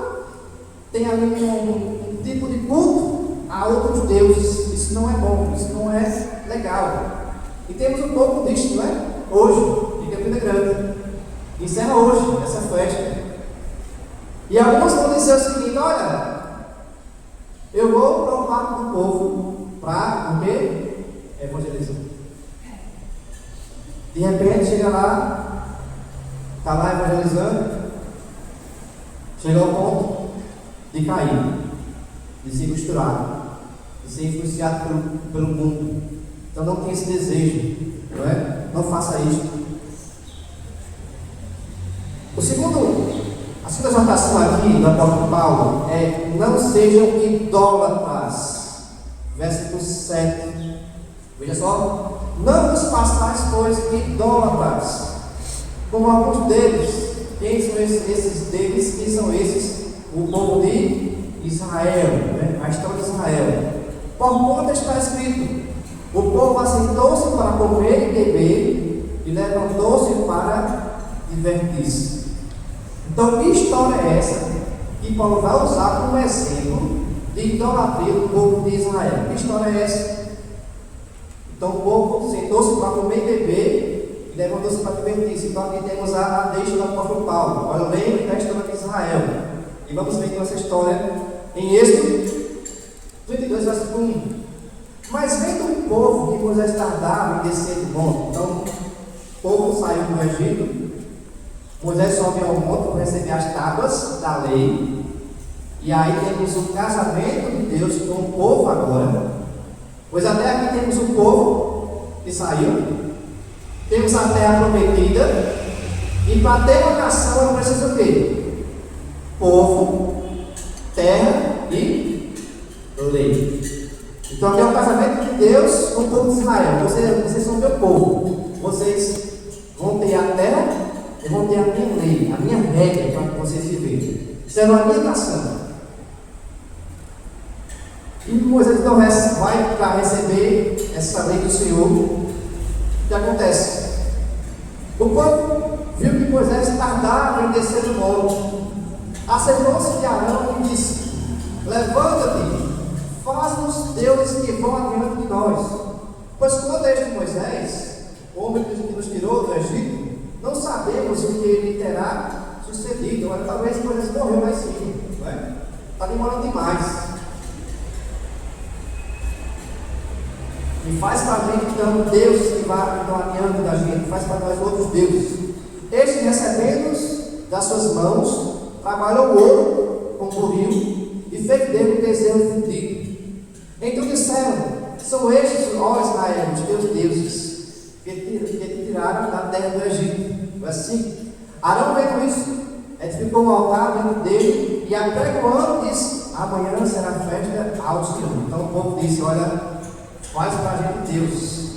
tem ali um tipo de culto a outros deuses. Isso não é bom, isso não é legal. E temos um pouco disso, não é? Hoje, em Campina Grande. Encerra hoje essa festa. E alguns vão dizer o seguinte: olha, eu vou para o parque do povo para comer evangelizar. De repente chega lá, está lá evangelizando, chega ao ponto de cair, de se misturar, de ser influenciado pelo mundo. Então não tenha esse desejo, não é? Não faça isso. A segunda exortação aqui do apóstolo Paulo é: não sejam idólatras. Versículo 7. Veja só: não vos façais, pois, idólatras, como alguns deles. Quem são esses deles? Quem são esses? O povo de Israel, né? A história de Israel. Por conta está escrito: o povo assentou-se para comer e beber, e levantou-se para divertir-se. Então, que história é essa que Paulo vai usar como exemplo de idolatria do povo de Israel? Que história é essa? Então o povo sentou-se para comer e beber e levantou-se para divertir-se. Então aqui temos a deixa do apóstolo Paulo. Olha, lembre da história de Israel. E vamos ver nossa história em Êxodo 32, versículo 1. Mas vendo o povo que Moisés tardava em descer do monte, então o povo saiu do Egito, Moisés sobe ao monte para receber as tábuas da lei, e aí temos o casamento de Deus com o povo agora, pois até aqui temos o povo que saiu, temos a terra prometida, e para ter uma nação ela precisa o quê? Povo, terra e lei. Então aqui é o casamento de Deus com o povo de Israel. Vocês são meu povo, vocês vão ter a terra e vão ter a minha lei, a minha regra para vocês viverem. Serão a minha nação. E Moisés então vai para receber essa lei do Senhor. O que acontece? O povo viu que Moisés tardava em descer do monte. Acertou-se de Arão e disse: levanta-te, faz-nos deuses que vão adiante de nós. Pois quando este Moisés, o homem que nos tirou do Egito, não sabemos o que ele terá sucedido. Olha, talvez Moisés morreu mais cedo, não é? Está demorando demais. E faz para a gente então deuses que vão adiante da gente, faz para nós outros deuses. Estes recebendo das suas mãos, trabalhou o ouro com o buril e fez dele um bezerro fundido. Então disseram: são estes, ó Israel, os teus deuses, que te tiraram da terra do Egito. Assim, Arão vendo isso, edificou um altar diante dele e apregoando disse: amanhã será festa ao Senhor. Então o povo disse: olha, faz para a gente Deus.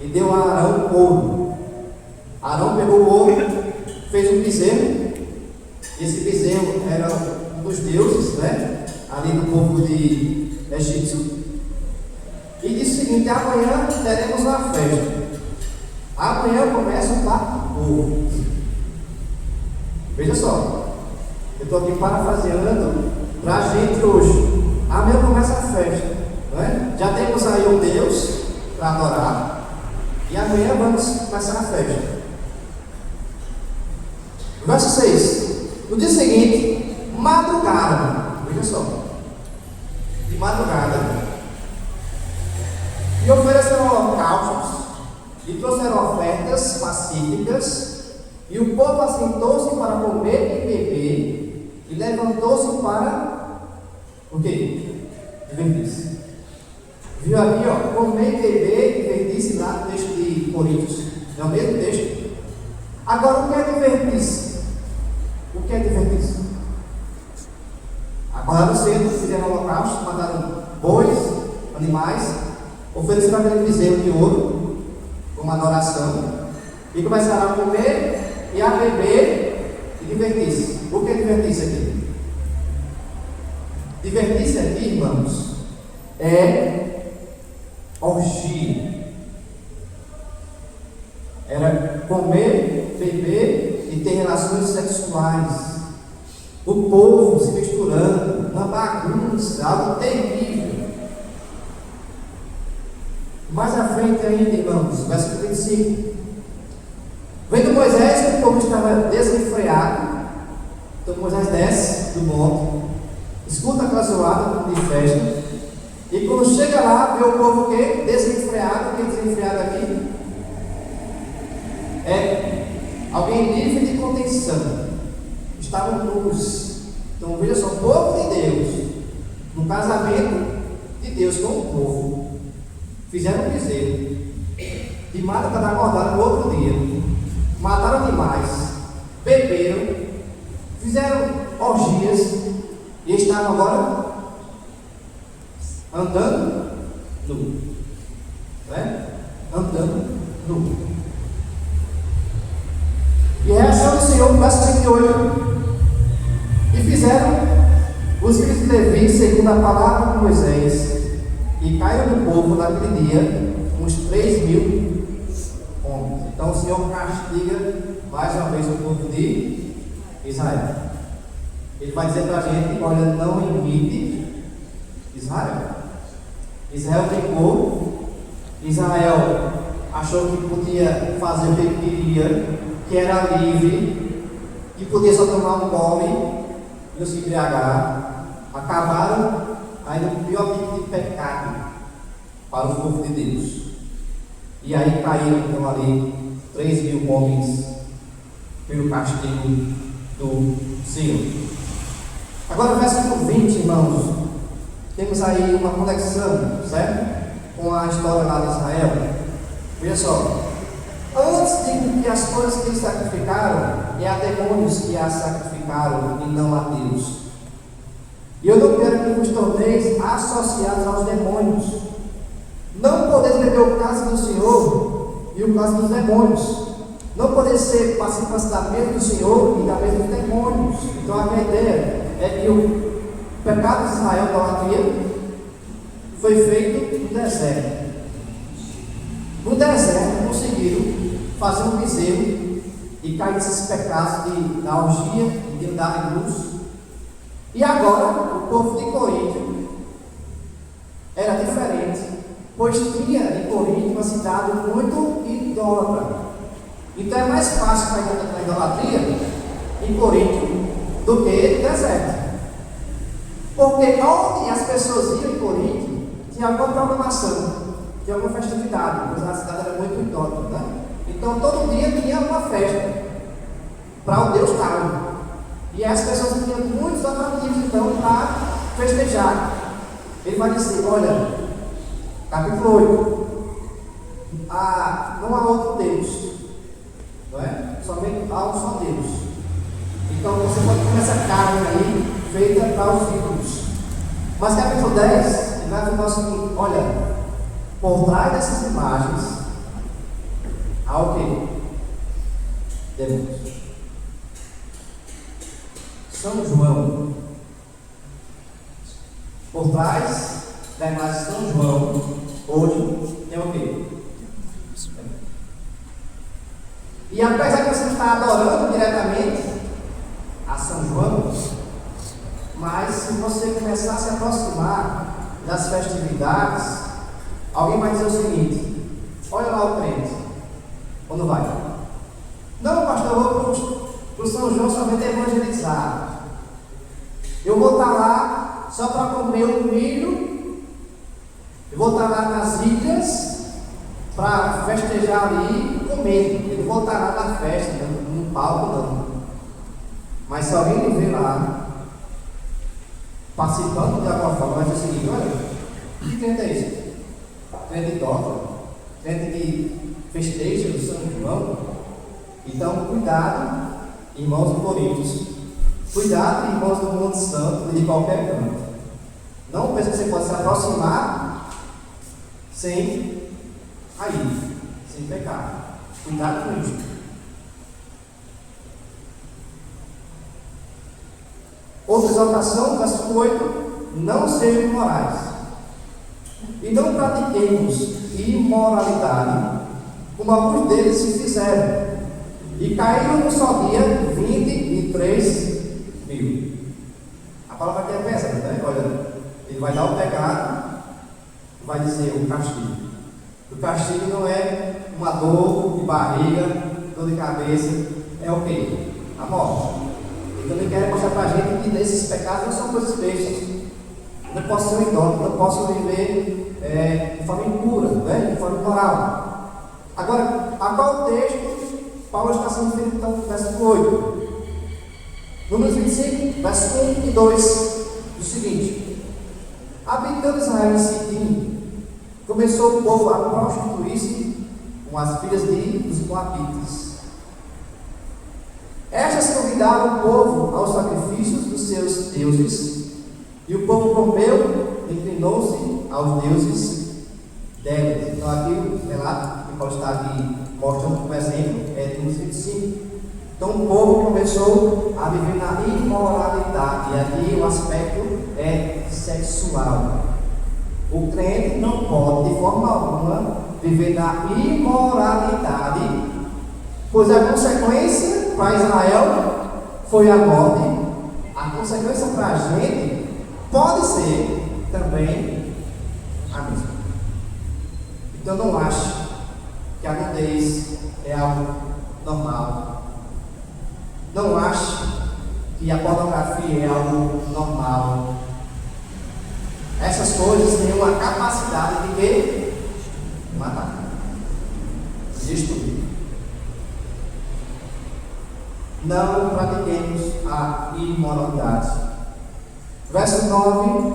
E deu a Arão ouro. Arão pegou o ouro, fez um bezerro. Esse bezerro era um dos deuses, né? Ali do povo de Egito. E disse o seguinte: amanhã teremos uma festa. Amanhã começa o povo. Veja só, eu estou aqui parafraseando para a gente hoje. Amanhã começa a festa, não é? Já temos aí um Deus para adorar, e amanhã vamos começar a festa. Verso 6. No dia seguinte, madrugaram, veja só, de madrugada, e ofereceram holocaustos, e trouxeram ofertas pacíficas, e o povo assentou-se para comer e beber, e levantou-se para o quê? Divertir-se. Viu aqui, ó, comer e beber e divertir-se lá no texto de Coríntios, é o mesmo texto. Agora, o que é divertir-se? O que é divertir-se? Acordaram cedo, fizeram holocausto, mataram bois, animais, ofereceram aquele bezerro de ouro, como adoração, e começaram a comer e a beber e divertir-se. O que é divertir-se aqui? Divertir-se aqui, irmãos, é orgia. Era comer, beber e ter relações sexuais. O povo se misturando, uma bagunça, algo terrível. Mais à frente ainda, irmãos, versículo 25. Vendo Moisés que o povo estava desenfreado, então Moisés desce do monte, escuta aquela zoada de festa, e quando chega lá, vê o povo o quê? Desenfreado. O que é desenfreado aqui? É alguém livre de contenção. Estavam nus. Então veja só, o povo de Deus, no casamento de Deus com o povo, fizeram um bezerro, de madrugada acordaram no outro dia, mataram animais, beberam, fizeram orgias e estavam agora andando nu, né? Andando nu. E a reação do Senhor, verso 28. E fizeram os filhos de Levi segundo a palavra de Moisés, e caíram do povo naquele dia uns 3.000 homens. Então o Senhor castiga mais uma vez o povo de Israel. Ele vai dizer para a gente: olha, não imite Israel. Israel pecou, Israel achou que podia fazer o que ele queria, que era livre, que podia só tomar um gole, iam se embriagar, acabaram aí no pior tipo de pecado para o povo de Deus. E aí caíram então ali 3.000 homens pelo castigo do Senhor. Agora, versículo 20, irmãos, temos aí uma conexão, certo? Com a história lá de Israel. Veja só, antes de que as coisas que eles sacrificaram, é a demônios que as sacrificaram e não a Deus. E eu não quero que vos torneis associados aos demônios. Não podeis beber o cálice do Senhor e o cálice dos demônios. Não podeis ser participantes da mesa do Senhor e da mesa dos demônios. Então a minha ideia é que o pecado de Israel, da idolatria, foi feito no deserto. No deserto conseguiram fazer um bezerro e cair nesses pecados da orgia, de andar em luz. E agora o povo de Corinto era diferente, pois tinha em Corinto uma cidade muito idólatra. Então é mais fácil cair na idolatria em Corinto do que no deserto. Porque onde as pessoas iam em Corinto, tinha alguma programação, tinha alguma festividade, pois a cidade era muito idólatra, né? Então todo dia tinha uma festa para o Deus tal. E as pessoas tinham muitos atrativos então para festejar. Ele vai dizer, olha, capítulo 8, não há outro Deus, não é? Somente há um só Deus. Então você pode comer essa carne aí, feita para os ídolos. Mas capítulo 10, ele vai falar o seguinte, olha, por trás dessas imagens, há o quê? Demônios. São João, por trás da imagem de São João, hoje tem o quê? E apesar de você não estar adorando diretamente a São João, mas se você começar a se aproximar das festividades, alguém vai dizer o seguinte, olha lá o crente, ou não vai? Não, pastor, eu vou para o São João somente evangelizar. Eu vou estar lá só para comer o milho. Eu vou estar lá nas ilhas para festejar ali e comer. Eu não vou estar lá na festa, no palco não. Mas se alguém me ver lá participando de alguma forma, vai dizer o seguinte, olha, que crente é esse? Crente idólatra, crente que festeja o São João. Então cuidado, irmãos de Coríntios, cuidado, irmãos do mundo santo e de qualquer canto. Não pense que você pode se aproximar sem pecar. Cuidado com isso. Outra exaltação, versículo 8: não sejam imorais, e não pratiquemos imoralidade, como alguns deles se fizeram, e caíram no só dia 23.000. A palavra aqui é pesada, né? Olha, ele vai dar o pecado, vai dizer o castigo. O castigo não é uma dor de barriga, dor de cabeça, é o quê? A morte. Então ele quer mostrar para a gente que nesses pecados não são coisas bestas. Não posso ser um idólatra, não posso viver de forma impura, né? De forma imoral. Agora, a qual texto Paulo está se referindo então no versículo 8? Números 25, verso 1 e 2, diz o seguinte: habitando Israel em Sidim, começou o povo a prostituir-se com as filhas dos Moabitas. Estas convidaram o povo aos sacrifícios dos seus deuses, e o povo comeu e inclinou-se aos deuses delas. Então aqui o relato que Paulo está aqui mostrando como exemplo é de Números 25. Então o povo começou a viver na imoralidade, e aqui o aspecto é sexual. O crente não pode de forma alguma viver na imoralidade, pois a consequência para Israel foi a morte. A consequência para a gente pode ser também a mesma. Então não ache que a nudez é algo normal. Não ache que a pornografia é algo normal. Essas coisas têm uma capacidade de quê? Matar, destruir. Não pratiquemos a imoralidade. Verso 9: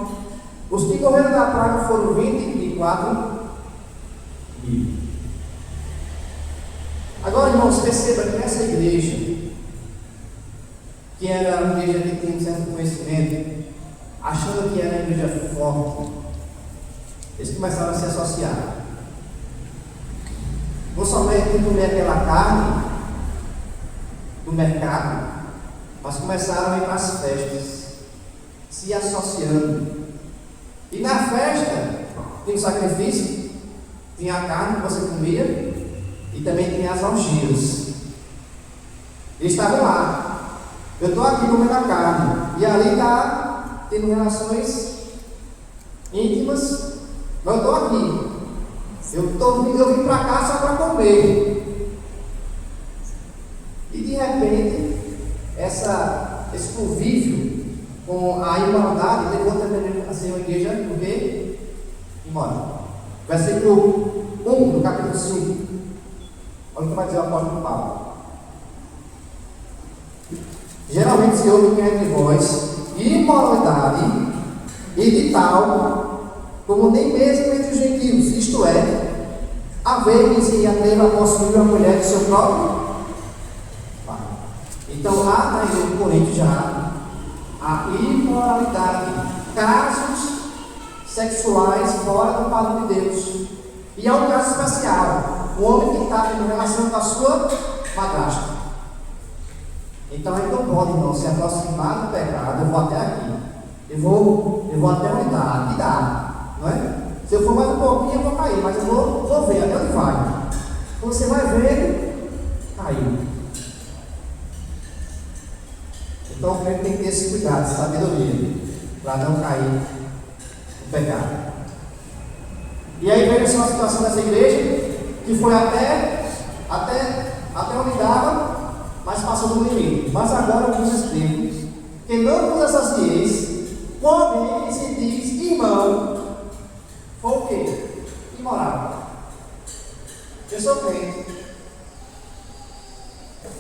os que morreram da praga foram 24 mil. Agora, irmãos, perceba que essa igreja, que era uma igreja que tinha um certo conhecimento, achando que era uma igreja forte, eles começaram a se associar. Não somente comer aquela carne do mercado, mas começaram a ir para as festas, se associando. E na festa tinha o sacrifício, tinha a carne que você comia e também tinha as algias. Eles estavam lá. Eu estou aqui comendo a carne e ali está tendo relações íntimas, mas eu estou aqui. Eu vim para cá só para comer. E de repente, esse convívio com a imoralidade levou também a ser uma igreja do quê? Imoral. Versículo 1 do capítulo 5. Olha o que vai dizer o apóstolo Paulo. Geralmente se ouve entre vós imoralidade, e de tal como nem mesmo entre os gentios, isto é, haver quem se atreva a possuir uma mulher de seu próprio pai. Então há na igreja de Corinto já a imoralidade, casos sexuais fora do padrão de Deus. E é um caso especial, o homem que está tendo relação com a sua madrasta. Então ele não pode, irmão, se aproximar do pecado. Eu vou até aqui, eu vou até onde dá, não é? Se eu for mais um pouquinho eu vou cair, mas eu vou ver até onde vai. Quando você vai ver, caiu. Então o crente tem que ter esse cuidado, essa sabedoria, para não cair no pecado. E aí veio uma situação dessa igreja que foi até onde dava, mas passou do limite. Mas agora alguns escritos que não vos associeis, porém se diz irmão, foi o quê? Imoral. Eu sou crente,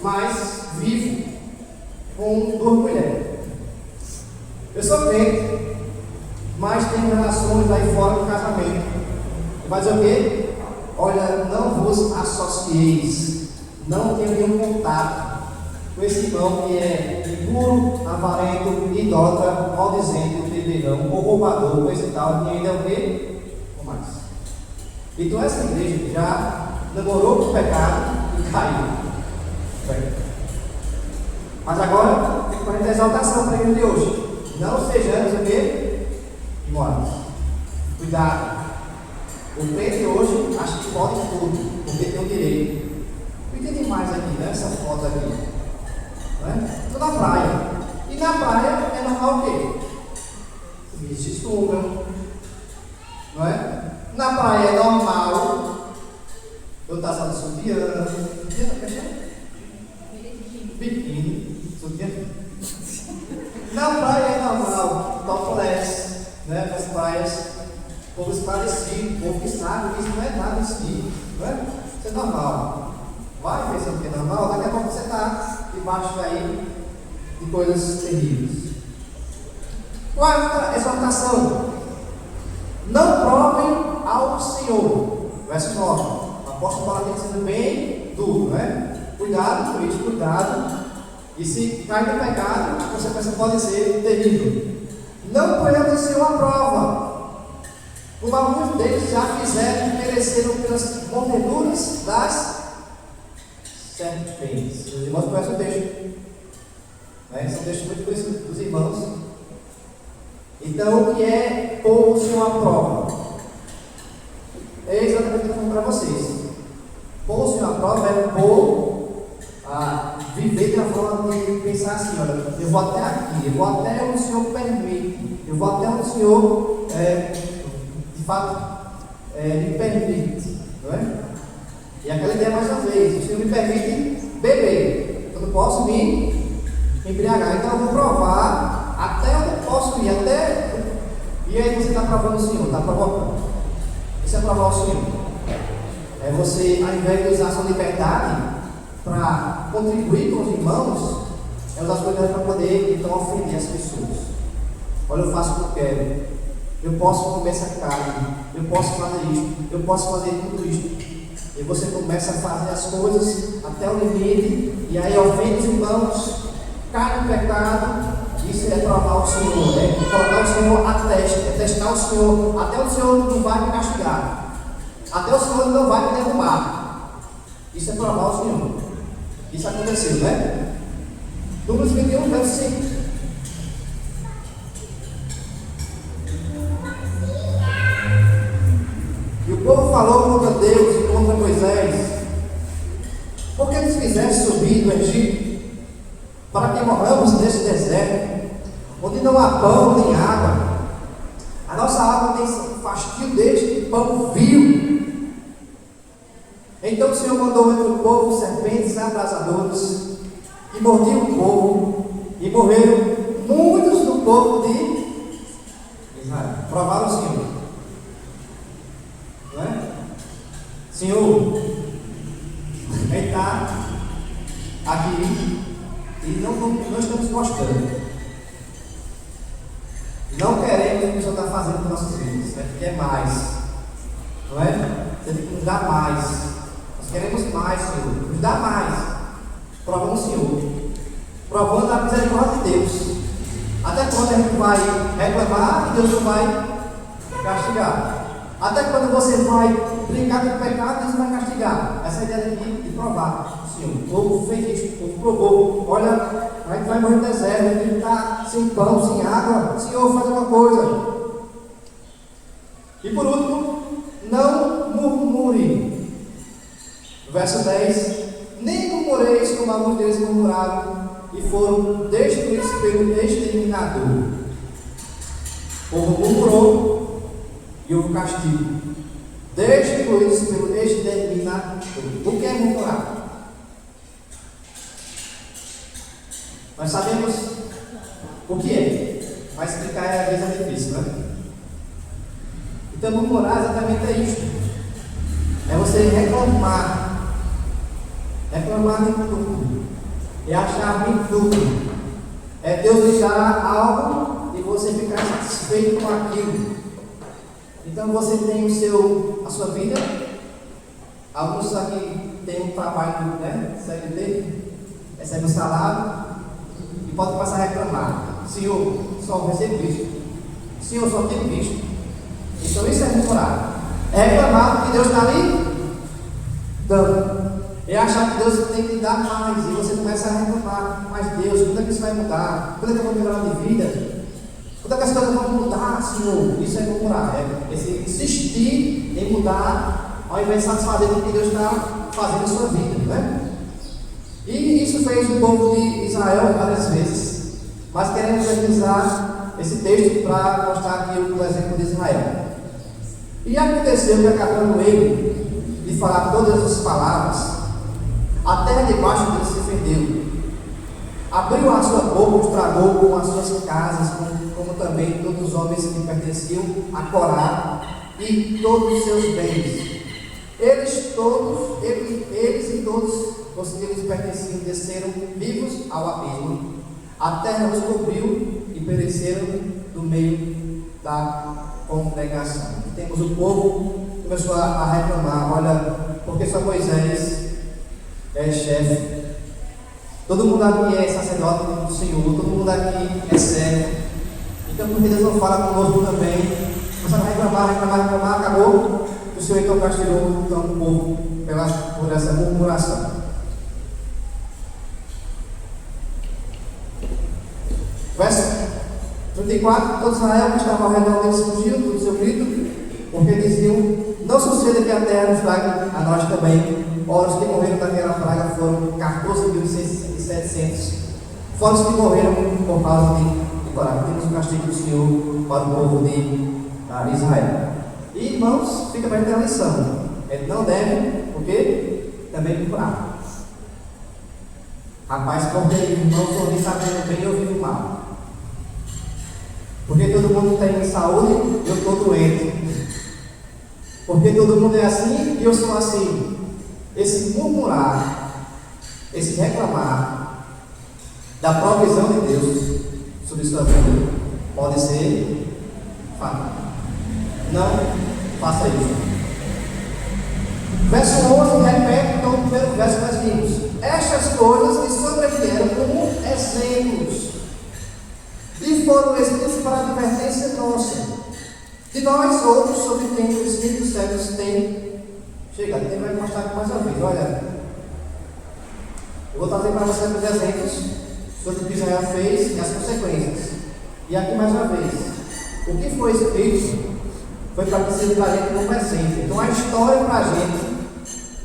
mas vivo com duas mulheres. Eu sou crente, mas tenho relações aí fora do casamento. Vai dizer o quê? Olha, não vos associeis, não tenha nenhum contato com esse irmão que é impuro, avarento, idólatra, maldizente, beberrão, ou roubador, coisa e tal, e ainda é o quê? Ou mais. Então essa igreja já namorou com o pecado e caiu. Mas agora tem que fazer a exaltação para a igreja de hoje. Não sejamos o quê? Imorais. Cuidado. O crente hoje acha que pode tudo, porque tem o direito. Cuida demais aqui, né? Essa foto aqui. Estou na praia. E na praia é normal o quê? Se sunga. Não é? Na praia é normal eu estar só de sutiã. Biquíni. Sutiã. Na praia é normal topless, né? Nas praias. Povo esclarecido, povo que sabe que isso não é nada esqui, não é? Isso é normal. Vai pensando que é normal, daqui a pouco você está debaixo daí de coisas terríveis. Quarta exortação: não provem ao Senhor. Verso 9. O apóstolo Paulo tem sido bem duro, não é? Cuidado com isso, cuidado. E se cai no pecado, a consequência pode ser terrível. Não ponhamos o Senhor à prova, como alguns deles já fizeram e pereceram pelas mordeduras das serpentes. Os irmãos conhecem o texto, né? Esse é um texto muito conhecido dos irmãos. Então, o que é pôr o Senhor à prova? É exatamente o que eu estou falando para vocês. Pôr o Senhor à prova é pôr a viver de uma forma de pensar assim: olha, eu vou até aqui, eu vou até onde o Senhor permite, eu vou até onde o Senhor de fato me permite, não é? E aquela ideia mais uma vez: o Senhor me permite beber, eu não posso me embriagar. Então eu vou provar até onde eu posso ir, até. E aí você está provando o Senhor, está provocando. Isso é provar o Senhor. É você, ao invés de usar a sua liberdade para contribuir com os irmãos, é usar as coisas para poder então ofender as pessoas. Olha, eu faço o que eu quero. Eu posso comer essa carne. Eu posso fazer isso. Eu posso fazer tudo isso. E você começa a fazer as coisas até o limite, e aí ofende os irmãos, cai no pecado. Isso é provar o Senhor, é colocar o Senhor à testa, é testar o Senhor, até o Senhor não vai me castigar, até o Senhor não vai me derrubar. Isso é provar o Senhor. Isso aconteceu, né? Números 21, verso 5. E o povo falou contra Deus e contra Moisés: por que nos fizeste subir do Egito, para que morramos neste deserto, onde não há pão nem água? A nossa alma tem fastio deste pão vil. Então o Senhor mandou entre o povo serpentes abrasadoras, que mordiam o povo, e morreram muitos do povo de Israel. Provaram o Senhor. Não é? Senhor, Ele está aqui e não estamos gostando. Não queremos o que o Senhor está fazendo com nossas vidas. Você quer mais, não é? Você tem que nos dar mais. Nós queremos mais, Senhor. Nos dá mais. Provando o Senhor, provando a misericórdia de Deus. Até quando a gente vai reclamar e Deus não vai castigar? Até quando você vai brincar com o pecado, Deus vai castigar. Essa é a ideia de provar o Senhor. O povo fez isso, o povo provou. Olha, a gente vai morrer no deserto, a gente está sem pão, sem água. Senhor, faz uma coisa. E por último, não murmure. Verso 10: nem murmureis como alguns deles murmuraram e foram destruídos pelo exterminador. O povo murmurou e houve castigo. Destruídos pelo exterminador. O que é murmurar? Nós sabemos o que é, mas explicar às vezes é difícil, né? Então murmurar exatamente é isso. É você reclamar. Reclamar de tudo. É achar de tudo. É Deus deixar algo e você ficar satisfeito com aquilo. Então você tem a sua vida. Alguns aqui têm um trabalho, né? CLT, recebe um salário e pode passar a reclamar: Senhor, só recebo visto. Senhor, só tenho visto. Então isso é murmurar. É reclamar que Deus está ali dando. É achar que Deus tem que dar mais, e você começa a reclamar: mas Deus, quando é que isso vai mudar? Quando é que eu vou melhorar de vida? Quando é que as coisas vão mudar, Senhor? Isso é murmurar, é esse insistir em mudar, ao invés de satisfazer o que Deus está fazendo na sua vida, né? E isso fez o povo de Israel várias vezes, mas queremos utilizar esse texto para mostrar aqui o exemplo de Israel. E aconteceu que, acabando ele de falar todas as palavras, a terra debaixo dele se fendeu, abriu a sua boca, estragou com as suas casas, como também todos os homens que pertenciam a Corá e todos os seus bens. Eles e todos os que lhes pertenciam desceram vivos ao abismo. A terra os cobriu e pereceram do meio da congregação. E temos o povo que começou a reclamar: olha, porque só Moisés é chefe. Todo mundo aqui é sacerdote do Senhor, todo mundo aqui é servo. Então, por que Deus não fala conosco também? Começaram a reclamar, acabou. O Senhor então castigou então, o povo por essa murmuração. Verso 34: todo Israel que estava ao redor deles fugiu do seu grito, porque diziam: não suceda que a terra nos traga a nós também. Ora, os que morreram daquela praga foram 14.700, fora os que morreram por causa de Corá. Temos o castigo do Senhor para o povo de Israel. E, irmãos, fica para a lição: ele não deve, porque também murmurar. Rapaz, porque irmão por mim está vendo bem, eu vivo mal. Porque todo mundo tem saúde, eu estou doente. Porque todo mundo é assim e eu sou assim. Esse murmurar, esse reclamar da provisão de Deus sobre sua vida pode ser fatal. Não faça isso. Verso 11 repete então o primeiro verso que nós vimos. Estas coisas que sobrevieram como exemplos e foram escritos para a advertência nossa. De nós outros sobre quem o Espírito dos séculos tem chegado. Ele vai mostrar aqui mais uma vez. Olha, eu vou trazer para você alguns exemplos sobre o que Israel fez e as consequências. E aqui mais uma vez, o que foi escrito foi para que seja para a gente como exemplo. Então a história para a gente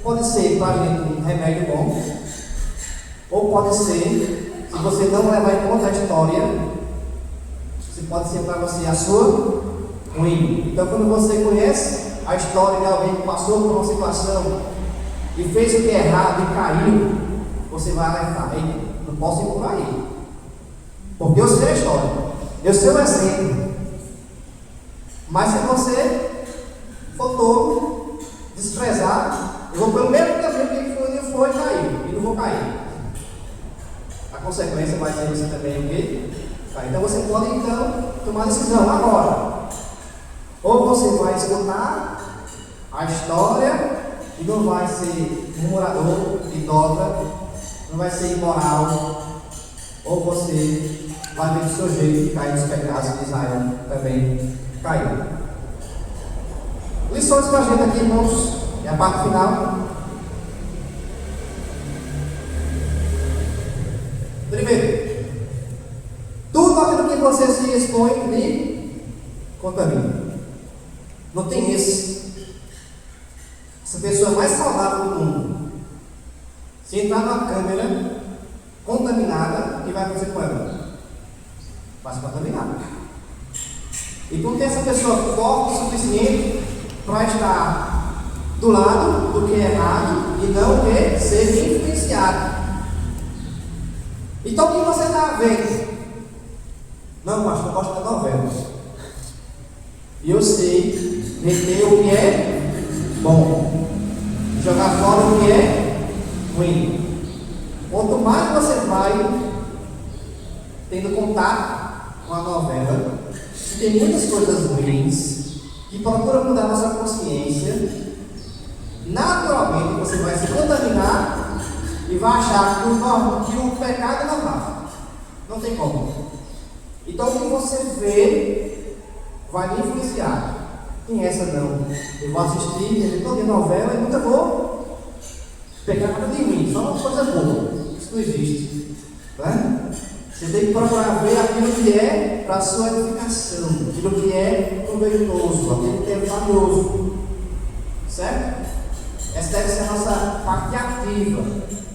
pode ser para a gente um remédio bom, ou pode ser, se você não levar em conta a história, pode ser para você a sua ruim. Então, quando você conhece a história de alguém que passou por uma situação e fez o que é errado e caiu, você vai alertar: ei, não posso ir por aí, porque eu sei a história, eu sei o exemplo. Mas se você for tolo, desprezar, eu vou pelo mesmo caminho que ele foi e caiu, e não vou cair. A consequência vai ser você também o quê? Então você pode então tomar a decisão agora. Ou você vai escutar a história e não vai ser murmurador, idólatra, não vai ser imoral, ou você vai ver do seu jeito e cair nos pecados que Israel também caiu. Lições para a gente aqui, irmãos, é a parte final. Primeiro, tudo aquilo que você se expõe lhe contamina. Não tem essa pessoa mais saudável do mundo, se entrar numa câmera contaminada, o que vai acontecer com ela? Vai se contaminar. E não tem essa pessoa forte o suficiente para estar do lado do que é errado e não que ser influenciado. Então o que você está vendo? Não, pastor, eu gosto da novela. E eu sei meter o que é bom, jogar fora o que é ruim. Quanto mais você vai tendo contato com a novela, que tem muitas coisas ruins, que procura mudar a nossa consciência, naturalmente você vai se contaminar e vai achar que o pecado é normal. Não tem como. Então o que você vê vai lhe influenciar. Tem essa não. Eu vou assistir toda a novela e nunca vou pegar nada de ruim, só uma coisa boa. Isso não existe. Né? Você tem que procurar ver aquilo que é para a sua edificação, aquilo que é proveitoso, aquilo que é valioso. Certo? Essa deve ser a nossa parte ativa.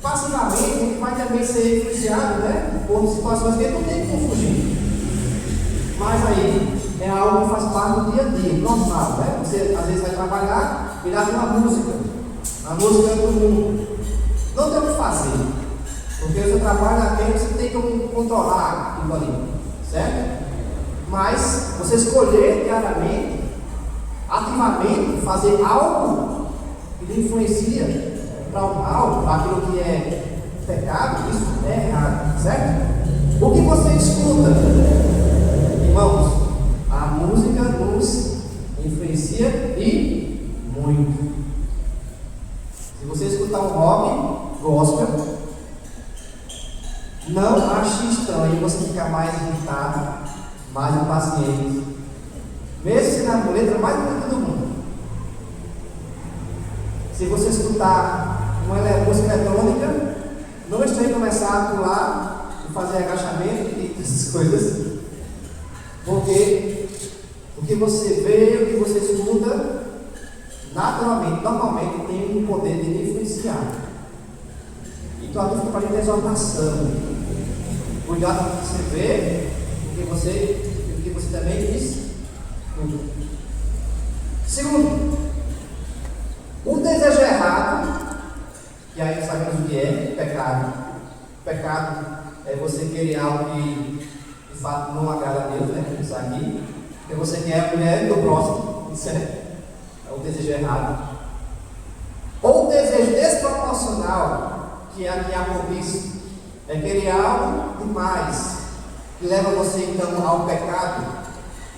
Passivamente, a gente vai também ser influenciado, né, por situações que não tem como fugir. Mas aí é algo que faz parte do dia a dia, normal, né? Você às vezes vai trabalhar e dá uma música. A música é do mundo. Não tem o que fazer. Porque o seu trabalho aqui você tem como controlar aquilo ali. Certo? Mas você escolher diariamente, ativamente, fazer algo que lhe influencia para o mal, para aquilo que é pecado, isso é errado. Certo? O que você escuta? Irmãos, a música nos influencia e muito. Se você escutar um rock gospel, não ache estranho você ficar mais irritado, mais impaciente, mesmo sendo a letra mais bonita do mundo. Se você escutar uma música eletrônica, não estranhe começar a pular e fazer agachamento e essas coisas. Porque o que você vê, o que você escuta, naturalmente, normalmente tem um poder de lhe influenciar. Então aqui fica para a gente exortação. Cuidado com o que você vê, o que você também diz. Segundo, o desejo errado, que aí sabemos o que é, pecado. Pecado pecado é você querer algo que de fato não agrada a Deus, né? Isso aqui. Porque você quer a mulher do próximo. Isso é o desejo errado. Ou o desejo desproporcional, que é aqui a cobiça, é querer algo demais, que leva você então ao pecado.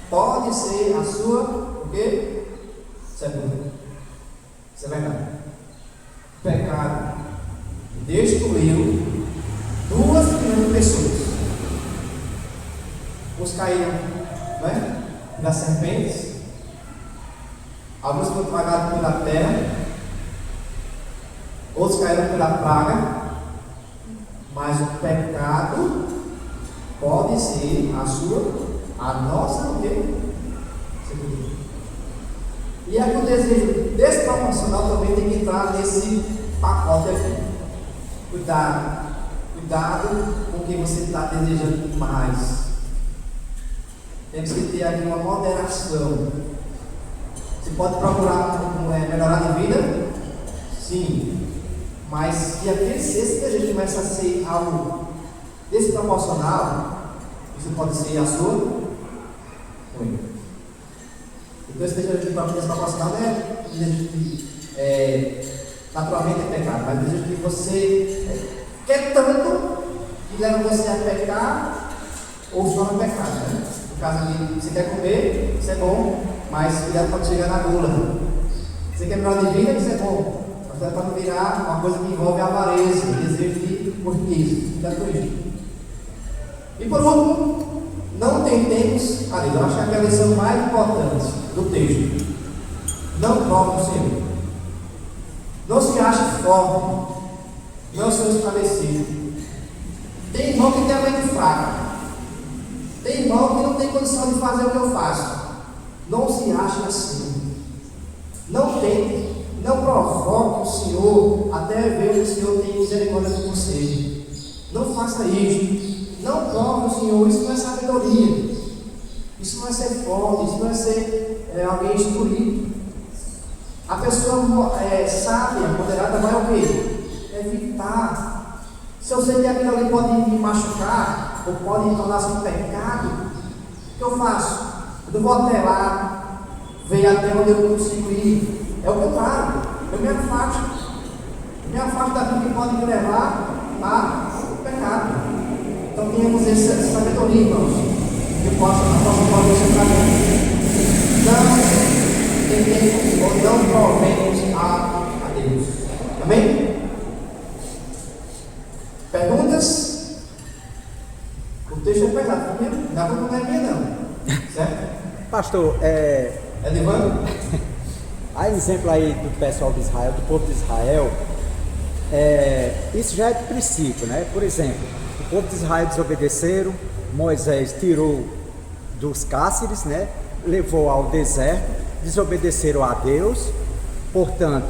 Pode ser a sua, o quê? Sepultura. Isso é verdade. O pecado destruiu 2 milhões de pessoas. Uns caíram, não é? Das serpentes. Alguns foram tragados pela terra. Outros caíram pela praga. Mas o pecado pode ser a nossa o quê? Sepultura. E aqui o desejo desproporcional também tem que entrar nesse pacote aqui. Cuidado com o que você está desejando demais. Temos que ter aqui uma moderação. Você pode procurar melhorar de vida? Sim. Mas se esse desejo começa a ser algo desproporcional, isso pode ser a sua ruim. Então esse desejo desproporcional não é desejo que naturalmente é pecado, mas desejo que você quer tanto que leva você a pecar ou se torna pecado, né? No caso ali, você quer comer, isso é bom, mas cuidado para chegar na gula. Você quer melhor de vida, isso é bom, mas cuidado para não virar uma coisa que envolve a avareza, desejo de riqueza. Cuidado com isso. E por último, não tentemos, eu acho que é a lição mais importante do texto. Não prove o Senhor. Não se ache forte, não seja esclarecido. Tem irmão que tem a mente fraca. Tem irmão que não tem condição de fazer o que eu faço. Não se ache assim. Não tente, não provoque o Senhor até ver que o Senhor tem misericórdia de você. Não faça isso. Não prove o Senhor. Isso não é sabedoria. Isso não é ser forte. Isso não é ser alguém instruído. A pessoa sábia, moderada, vai o quê? Evitar. Se eu sei que aquilo ali pode me machucar, ou pode tornar-se um pecado, o que eu faço? Eu não vou até lá, ver até onde eu consigo ir. É o contrário. Eu me afasto. Me afasto daquilo que pode me levar ao pecado. Então tenhamos essa sabedoria, irmãos, que possa ser para tentemos ou não provemos a Deus. Amém? Perguntas? O texto é pesado, não é minha não. Certo? Pastor, É de Ivan? há exemplo aí do pessoal de Israel, do povo de Israel, isso já é de princípio, né? Por exemplo, o povo de Israel desobedeceram, Moisés tirou dos cáceres, né? Levou ao deserto, desobedeceram a Deus, portanto,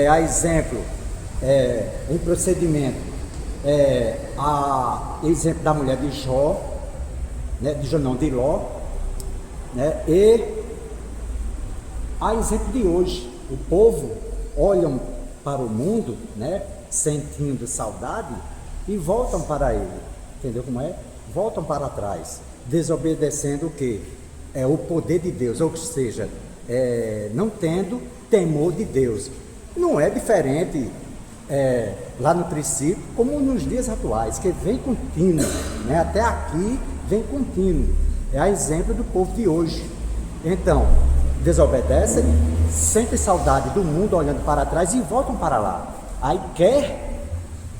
a exemplo, em procedimento, a exemplo da mulher de Jó, né, de Ló, né, e a exemplo de hoje, o povo olham para o mundo, né, sentindo saudade e voltam para ele, entendeu como é? Voltam para trás, desobedecendo o quê? O poder de Deus, ou seja, não tendo temor de Deus. Não é diferente lá no princípio, como nos dias atuais, que vem contínuo, né? Até aqui vem contínuo. É a exemplo do povo de hoje. Então, desobedecem, sentem saudade do mundo olhando para trás e voltam para lá. Aí quer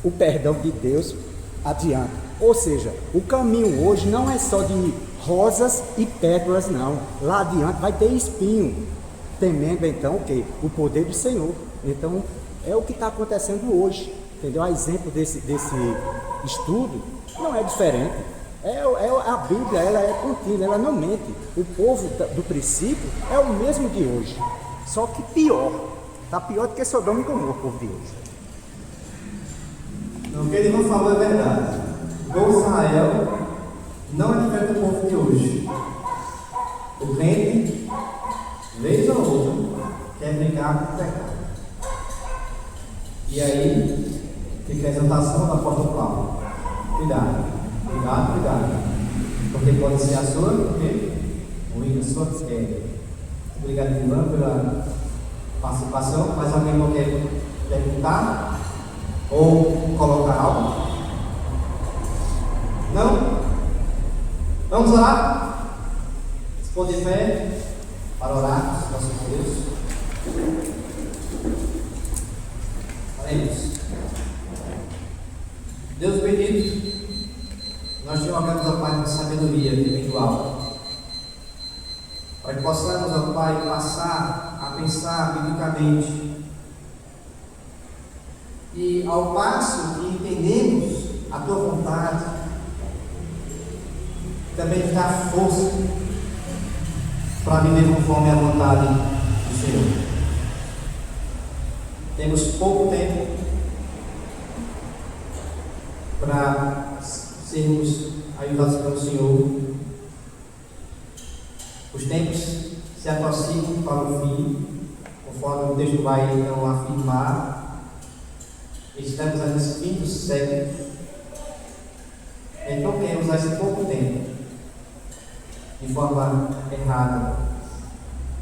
o perdão de Deus adiante. Ou seja, o caminho hoje não é só de rosas e pétalas, não. Lá adiante vai ter espinho, temendo então o quê? O poder do Senhor. Então é o que está acontecendo hoje, entendeu? A exemplo desse estudo não é diferente. A Bíblia, ela é contínua, ela não mente. O povo do princípio é o mesmo de hoje, só que pior. Está pior do que Sodoma e Gomorra, o povo de hoje. Não, o que ele não falou é verdade. O Israel não é diferente do povo de hoje. O crente, vez ou outra, quer brincar com o pecado. E aí, fica a exaltação da apóstolo Paulo. Cuidado, cuidado, cuidado. Porque pode ser a sua, ruim, a sua queda. Obrigado, Ivan, pela participação. Mais alguém não quer perguntar? Ou colocar algo? Não? Vamos orar? Dispor de fé para orar, nosso Deus. Oremos. Deus bendito, nós te rogamos, ó Pai, com sabedoria que vem do alto, para que possamos, ó Pai, passar a pensar biblicamente, e ao passo que entendemos a Tua vontade, também nos dá força para viver conforme a vontade do Senhor. Temos pouco tempo para sermos ajudados pelo Senhor. Os tempos se aproximam para o fim, conforme o texto vai então afirmar. Estamos nesse fim do século. Então queremos usar esse pouco tempo de forma errada.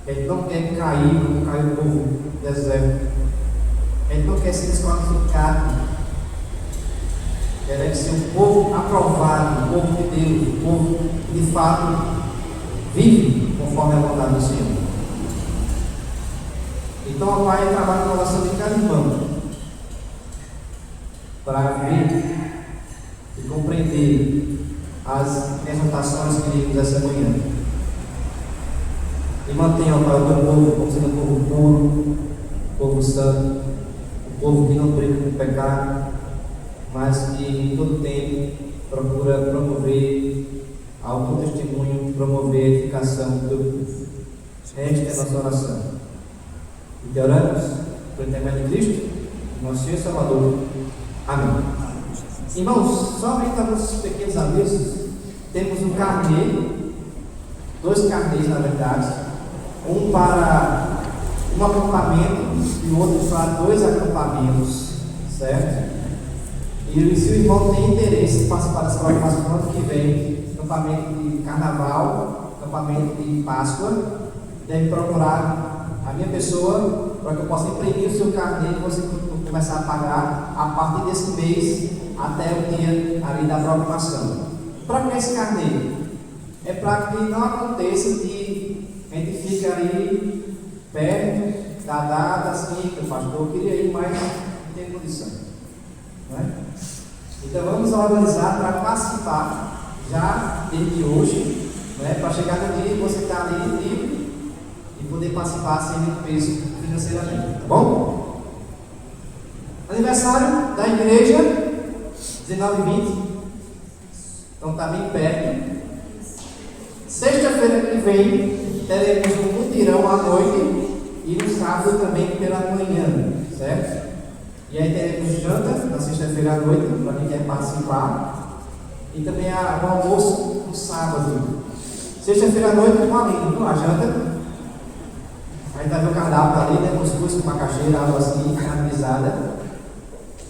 Ele não quer cair como caiu o povo do deserto. Ele não quer ser desqualificado. Deve ser um povo aprovado, um povo de Deus, um povo que de fato vive conforme a vontade do Senhor. Então, o Pai trabalha no coração de cada irmão para ver e compreender as exortações que vimos essa manhã. E mantenha, ó Pai, o teu povo como sendo um povo puro, um povo santo, um povo que não brinca com o pecado, mas que em todo tempo procura promover ao teu testemunho, promover a edificação do teu povo. Esta é a nossa oração. E te oramos pelo intermédio de Cristo, nosso Senhor e Salvador. Amém. Irmãos, só aumentando os pequenos avisos, temos um carnê, 2 carnês na verdade, um para um acampamento e o outro para 2 acampamentos, certo? E se o irmão tem interesse em participar dessa programação no ano que vem, acampamento de carnaval, acampamento de Páscoa, deve procurar a minha pessoa para que eu possa imprimir o seu carnê e você começar a pagar a partir desse mês até o dia ali da programação. Para que esse carnê? É para que não aconteça de a gente fica ali perto da data assim, que o pastor queria ir, mas não tem condição. Não é? Então vamos organizar para participar já desde hoje, né, para chegar no dia que você está ali livre e poder participar sem muito peso financeiramente, tá bom? Aniversário da igreja, 19 e 20, então está bem perto. Sexta-feira que vem teremos um mutirão à noite e no sábado também pela manhã, certo? E aí teremos janta na sexta-feira à noite, para quem quer participar. E também o almoço no sábado. Sexta-feira à noite com a janta. Aí vai ver o cardápio ali, né? Cuscuz com macaxeira, algo assim, caramelizada.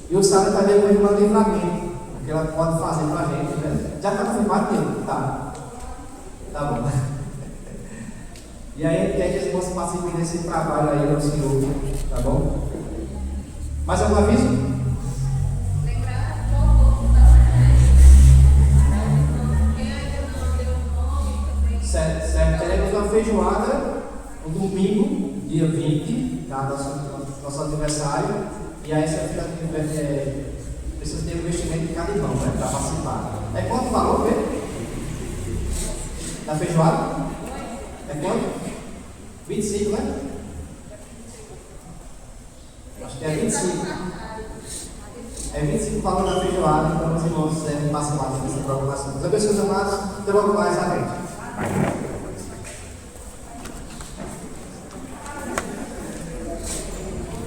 E o sábado também com o livramento, que ela pode fazer pra gente, né? Já está confirmado mesmo? Tá. Tá bom. E aí quer que eles possam participar desse trabalho aí no Senhor, tá bom? Mais algum aviso? Certo. Teremos uma feijoada no domingo, dia 20, tá? Nosso aniversário. E aí você precisa ter um investimento de cada irmão, né? Para participar. É quanto o valor, vê? Da feijoada? É quanto? 25, né? Acho que é 25. É 25 o valor da feijoada, então os irmãos devem participar dessa programação. Deus abençoe os amados, até logo mais, amém.